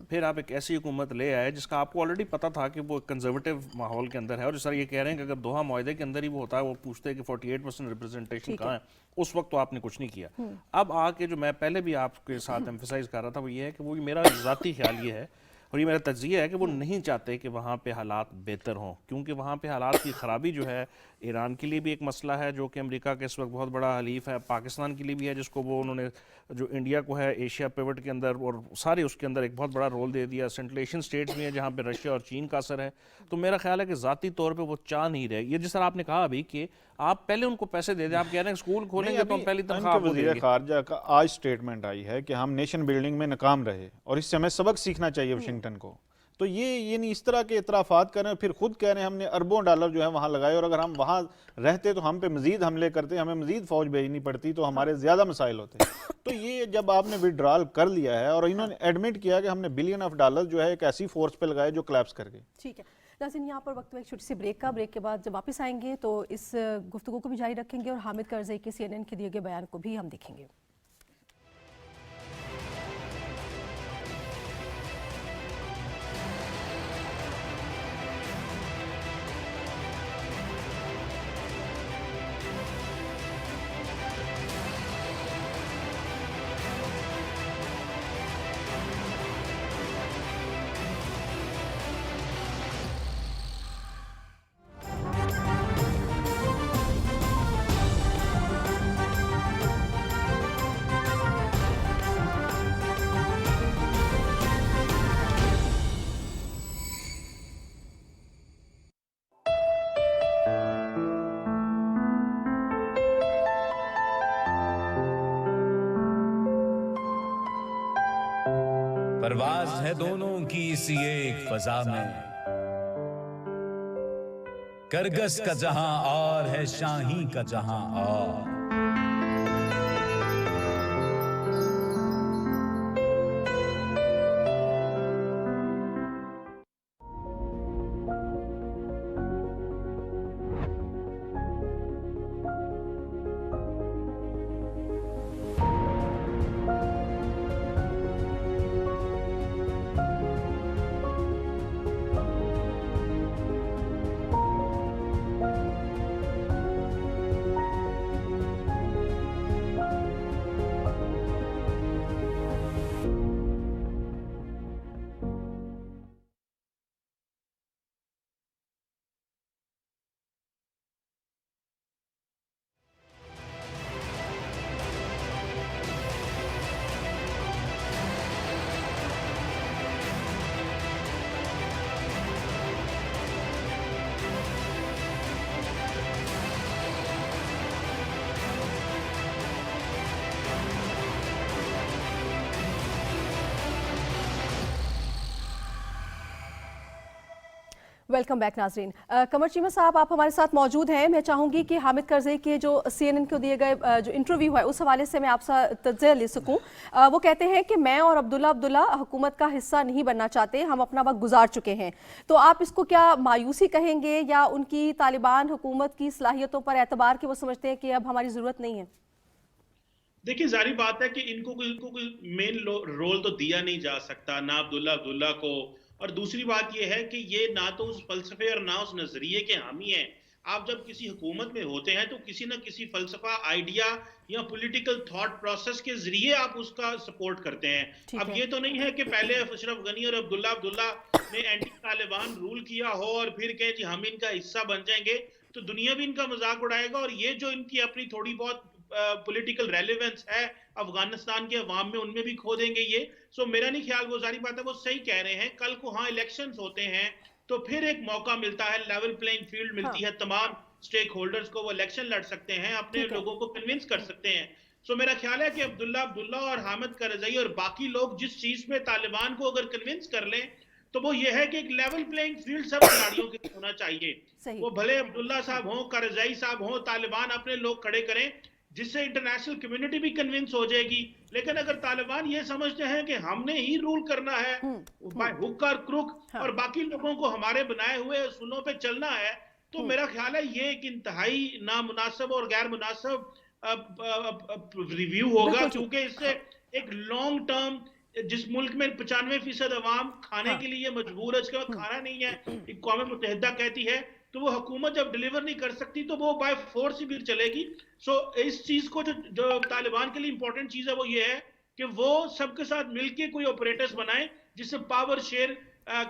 پھر آپ ایک ایسی حکومت لے آئے جس کا آپ کو آلریڈی پتا تھا کہ وہ کنزرویٹو ماحول کے اندر ہے, اور جس طرح یہ کہہ رہے ہیں کہ اگر دوحہ معاہدے کے اندر ہی وہ ہوتا ہے, وہ پوچھتے ہیں کہ 48% ریپرزنٹیشن کہاں ہے, اس وقت تو آپ نے کچھ نہیں کیا. اب آ کے جو میں پہلے بھی آپ کے ساتھ ایمفیسائز کر رہا تھا وہ یہ ہے کہ وہ میرا ذاتی خیال یہ ہے اور یہ میرا تجزیہ ہے کہ وہ نہیں چاہتے کہ وہاں پہ حالات بہتر ہوں, کیونکہ وہاں پہ حالات کی خرابی جو ہے ایران کے لیے بھی ایک مسئلہ ہے جو کہ امریکہ کے اس وقت بہت بڑا حلیف ہے, پاکستان کے لیے بھی ہے جس کو وہ انہوں نے جو انڈیا کو ہے ایشیا پیوٹ کے اندر اور سارے اس کے اندر ایک بہت بڑا رول دے دیا. سینٹرل ایشین اسٹیٹس بھی ہیں جہاں پہ رشیا اور چین کا اثر ہے. تو میرا خیال ہے کہ ذاتی طور پہ وہ چاہ نہیں رہے. یہ جس طرح آپ نے کہا ابھی کہ آپ پہلے ان کو پیسے دے دیں, آپ کہہ رہے ہیں اسکول کھولیں گے تو ہم پہلی تنخواہ آپ کو دیں گے. وزیر خارجہ کا آج سٹیٹمنٹ آئی ہے کہ ہم نیشن بلڈنگ میں ناکام رہے اور اس سے ہمیں سبق سیکھنا چاہیے واشنگٹن کو. تو یہ نہیں اس طرح کے اعترافات کر رہے ہیں, پھر خود کہہ رہے ہیں ہم نے اربوں ڈالر جو ہے وہاں لگائے, اور اگر ہم وہاں رہتے تو ہم پہ مزید حملے کرتے, ہمیں مزید فوج بھیجنی پڑتی تو ہمارے زیادہ مسائل ہوتے. تو یہ جب آپ نے وڈرال کر لیا ہے اور انہوں نے ایڈمٹ کیا کہ ہم نے بلین آف ڈالر جو ہے ایک ایسی فورس پہ لگائے جو کلیپس کر گئی. ٹھیک ہے ناظرین, یہاں پر وقت میں ایک چھوٹی سی بریک کا, بریک کے بعد جب واپس آئیں گے تو اس گفتگو کو بھی جاری رکھیں گے اور حامد کرزئی کے CNN کے دیے گئے بیان کو بھی ہم دیکھیں گے. پرواز ہے دونوں کی اسی ایک فضا میں, کرگس کا جہاں اور ہے شاہی کا جہاں اور. ویلکم بیک ناظرین. قمر چیمہ صاحب آپ ہمارے ساتھ موجود ہیں. میں چاہوں گی کہ حامد کرزئی کے جو CNN کو دیے گئے جو انٹرویو ہے اس حوالے سے میں آپ سے تجزیہ لے سکوں. وہ کہتے ہیں کہ میں اور عبداللہ حکومت کا حصہ نہیں بننا چاہتے, ہم اپنا وقت گزار چکے ہیں. تو آپ اس کو کیا مایوسی کہیں گے یا ان کی طالبان حکومت کی صلاحیتوں پر اعتبار کہ وہ سمجھتے ہیں کہ اب ہماری ضرورت نہیں ہے؟ دیکھیں ظاہری بات ہے کہ ان کو کوئی مین رول تو دیا نہیں جا سکتا, نہ عبداللہ کو. اور دوسری بات یہ ہے کہ یہ نہ تو اس فلسفے اور نہ اس نظریے کے حامی ہیں. آپ جب کسی حکومت میں ہوتے ہیں تو کسی نہ کسی فلسفہ, آئیڈیا یا پولیٹیکل تھاٹ پروسیس کے ذریعے آپ اس کا سپورٹ کرتے ہیں. اب یہ تو نہیں ہے کہ پہلے اشرف غنی اور عبداللہ نے اینٹی طالبان رول کیا ہو اور پھر کہیں جی ہم ان کا حصہ بن جائیں گے تو دنیا بھی ان کا مذاق اڑائے گا. اور یہ جو ان کی اپنی تھوڑی بہت پولیٹیکل ریلیونس ہے افغانستان کے عوام میں ان میں بھی کھو دیں گے یہ. سو میرا نہیں خیال، وہ ظاہری بات ہے وہ صحیح کہہ رہے ہیں. کل کو ہاں الیکشنز ہوتے ہیں تو پھر ایک موقع ملتا ہے، لیول پلینگ فیلڈ ملتی ہے، تمام سٹیک ہولڈرز کو، وہ الیکشن لڑ سکتے ہیں، اپنے لوگوں کو کنونس کر سکتے ہیں. سو میرا خیال ہے کہ عبداللہ اور حامد کرزئی اور باقی لوگ جس چیز میں طالبان کو اگر کنونس کر لیں تو وہ یہ ہے کہ ایک لیول پلینگ فیلڈ سب کھلاڑیوں کے ہونا چاہیے. وہ بھلے عبداللہ صاحب ہوں، کرزئی صاحب ہوں، طالبان اپنے لوگ کھڑے کریں جس سے انٹرنیشنل کمیونٹی بھی کنونس ہو جائے گی. لیکن اگر طالبان یہ سمجھتے ہیں کہ ہم نے ہی رول کرنا ہے بائی ہک اور کروک اور باقی لوگوں کو ہمارے بنائے ہوئے اصولوں پہ چلنا ہے، تو میرا خیال ہے یہ ایک انتہائی نامناسب اور غیر مناسب ریویو ہوگا، کیونکہ اس سے ایک لانگ ٹرم، جس ملک میں 95% عوام کھانے کے لیے مجبور ہے، اس کے بعد کھانا نہیں ہے، اقوام متحدہ کہتی ہے، تو وہ حکومت جب ڈیلیور نہیں کر سکتی تو وہ بائی فورس ہی پھر چلے گی. سو اس چیز کو جو طالبان کے لیے امپورٹنٹ چیز ہے وہ یہ ہے کہ وہ سب کے ساتھ مل کے کوئی آپریٹرز بنائیں جس سے پاور شیئر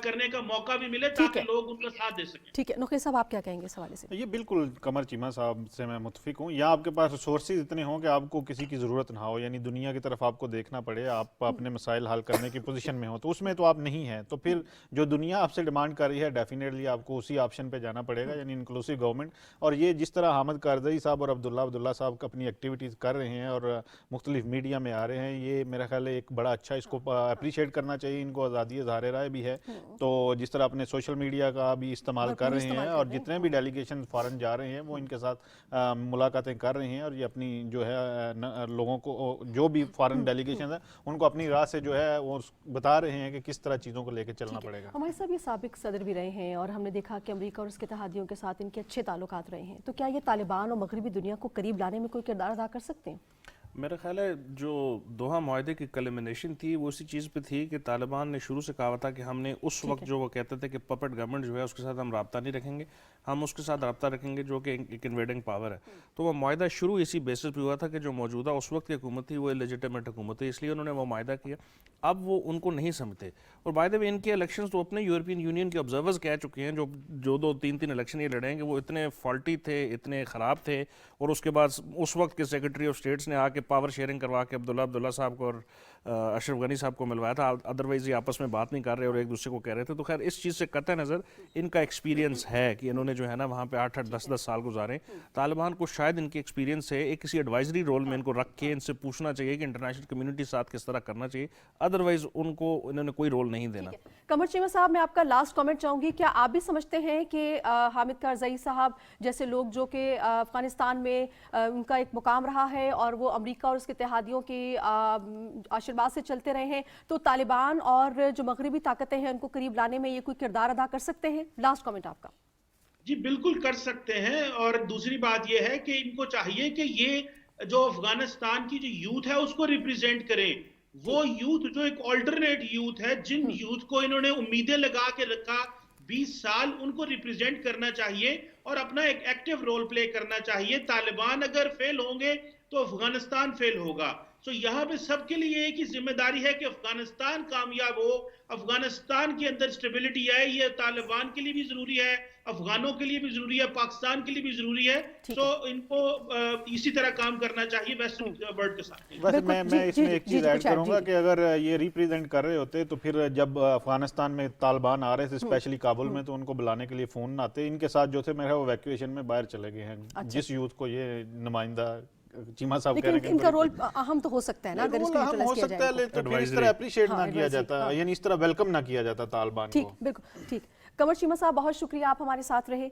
کرنے کا موقع بھی ملے تاکہ لوگ ان کا ساتھ دے سکیں. ٹھیک ہے، نقی صاحب آپ کیا کہیں گے اس حوالے سے؟ یہ بالکل قمر چیمہ صاحب سے میں متفق ہوں. یا آپ کے پاس ریسورسز اتنے ہوں کہ آپ کو کسی کی ضرورت نہ ہو، یعنی دنیا کی طرف آپ کو دیکھنا پڑے، آپ اپنے مسائل حل کرنے کی پوزیشن میں ہو، تو اس میں تو آپ نہیں ہیں. تو پھر جو دنیا آپ سے ڈیمانڈ کر رہی ہے ڈیفینیٹلی آپ کو اسی آپشن پہ جانا پڑے گا، یعنی انکلوسیو گورنمنٹ. اور یہ جس طرح حامد کرزئی صاحب اور عبداللہ صاحب اپنی ایکٹیویٹیز کر رہے ہیں اور مختلف میڈیا میں آ رہے ہیں، یہ میرا خیال ہے ایک بڑا اچھا، اس کو اپریشیٹ کرنا چاہیے. ان کو آزادی اظہار رائے بھی ہے، تو جس طرح اپنے سوشل میڈیا کا بھی استعمال کر رہے ہیں اور جتنے بھی ڈیلیگیشن فارن جا رہے ہیں وہ ان کے ساتھ ملاقاتیں کر رہے ہیں، اور یہ اپنی جو ہے لوگوں کو، جو بھی فارن ڈیلیگیشن ہیں ان کو اپنی راہ سے جو ہے وہ بتا رہے ہیں کہ کس طرح چیزوں کو لے کے چلنا پڑے گا. ہمارے صاحب یہ سابق صدر بھی رہے ہیں اور ہم نے دیکھا کہ امریکہ اور اس کے اتحادیوں کے ساتھ ان کے اچھے تعلقات رہے ہیں، تو کیا یہ طالبان اور مغربی دنیا کو قریب لانے میں کوئی کردار ادا کر سکتے ہیں؟ میرا خیال ہے جو دوحہ معاہدے کی کلمنیشن تھی وہ اسی چیز پہ تھی کہ طالبان نے شروع سے کہا تھا کہ ہم نے اس وقت جو وہ کہتے تھے کہ پپٹ گورنمنٹ جو ہے اس کے ساتھ ہم رابطہ نہیں رکھیں گے، ہم اس کے ساتھ رابطہ رکھیں گے جو کہ ایک انویڈنگ پاور ہے. تو وہ معاہدہ شروع اسی بیسس پہ ہوا تھا کہ جو موجودہ اس وقت کی حکومت تھی وہ الیجیٹیمیٹ حکومت تھی، اس لیے انہوں نے وہ معاہدہ کیا. اب وہ ان کو نہیں سمجھتے. اور بائی دا وے ان کے الیکشنز تو اپنے یورپین یونین کے آبزرورز کہہ چکے ہیں جو 2-3 الیکشن یہ لڑے ہیں کہ وہ اتنے فالٹی تھے، اتنے خراب تھے. اور اس کے بعد اس وقت کے سیکرٹری آف اسٹیٹس نے آ کے پاور شیئرنگ کروا کے عبداللہ صاحب کو اور اشرف غنی صاحب کو ملوایا تھا. ادروائز یہ آپس میں بات نہیں کر رہے اور ایک دوسرے کو کہہ رہے تھے. تو خیر اس چیز سے قطع نظر ان کا ایکسپیرینس ہے کہ انہوں نے جو ہے نا وہاں پہ 8-10 سال گزارے. طالبان کو شاید ان کی ایکسپیرینس سے ایک کسی ایڈوائزری رول میں ان کو رکھ کے ان سے پوچھنا چاہیے کہ انٹرنیشنل کمیونٹی ساتھ کس طرح کرنا چاہیے، ادروائز ان کو انہوں نے کوئی رول نہیں دینا. قمر چیمہ صاحب، میں آپ کا لاسٹ کامنٹ چاہوں گی. کیا آپ بھی سمجھتے ہیں کہ حامد کرزئی صاحب جیسے لوگ جو کہ افغانستان میں ان کا ایک مقام رہا ہے اور وہ امریکہ اور اس کے اتحادیوں کی آشرواد سے چلتے رہے ہیں، تو طالبان اور جو مغربی طاقتیں ہیں ان کو قریب لانے میں یہ کوئی کردار ادا کر سکتے ہیں؟ لاسٹ کامنٹ آپ کا. جی بالکل کر سکتے ہیں. اور دوسری بات یہ ہے کہ ان کو چاہیے کہ یہ جو افغانستان کی جو یوتھ ہے اس کو ریپریزنٹ کریں. وہ یوتھ جو ایک آلٹرنیٹ یوتھ ہے، جن یوتھ کو انہوں نے امیدیں لگا کے رکھا 20 سال، ان کو ریپریزنٹ کرنا چاہیے اور اپنا ایک ایکٹیو رول پلے کرنا چاہیے. طالبان اگر فیل ہوں گے تو افغانستان فیل ہوگا. سو یہاں پہ سب کے لیے ایک ہی ذمہ داری ہے کہ افغانستان کامیاب ہو، افغانستان کے اندر سٹیبلٹی آئے. یہ طالبان کے لیے بھی ضروری ہے، افغانوں کے لیے بھی ضروری ہے، پاکستان کے لیے بھی ضروری ہے. سو ان کو اسی طرح کام کرنا چاہیے ویسٹرن ورلڈ کے ساتھ. ویسے میں اس میں ایک چیز ایڈ کروں گا کہ اگر یہ ریپریزنٹ کر رہے ہوتے تو پھر جب افغانستان میں طالبان آ رہے تھے اسپیشلی کابل میں، تو ان کو بلانے کے لیے فون نہ آتے. ان کے ساتھ جو تھے میرا وہ ایویکویشن میں باہر چلے گئے ہیں. جس یوتھ کو یہ نمائندہ چیمہ صاحب کہہ رہے ہیں، لیکن ان کا رول اہم تو ہو سکتا ہے نا اگر اس کو اہم ہو سکتا ہے، لیکن پھر اس طرح اپریشیٹ نہ کیا جاتا، یعنی اس طرح ویلکم نہ کیا جاتا طالبان کو. ٹھیک، بالکل ٹھیک. قمر چیمہ صاحب بہت شکریہ، آپ ہمارے ساتھ رہے.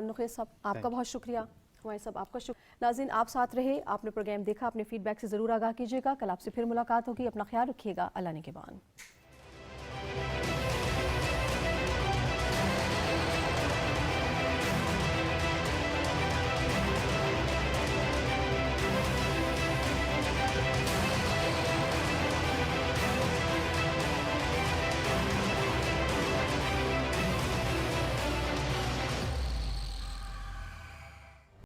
نقیب صاحب آپ کا بہت شکریہ. ہمارے صاحب آپ کا شکریہ. ناظرین آپ ساتھ رہے، آپ نے پروگرام دیکھا، اپنے فیڈ بیک سے ضرور آگاہ کیجیے گا. کل آپ سے پھر ملاقات ہوگی. اپنا خیال رکھیے گا. اللہ نگہبان.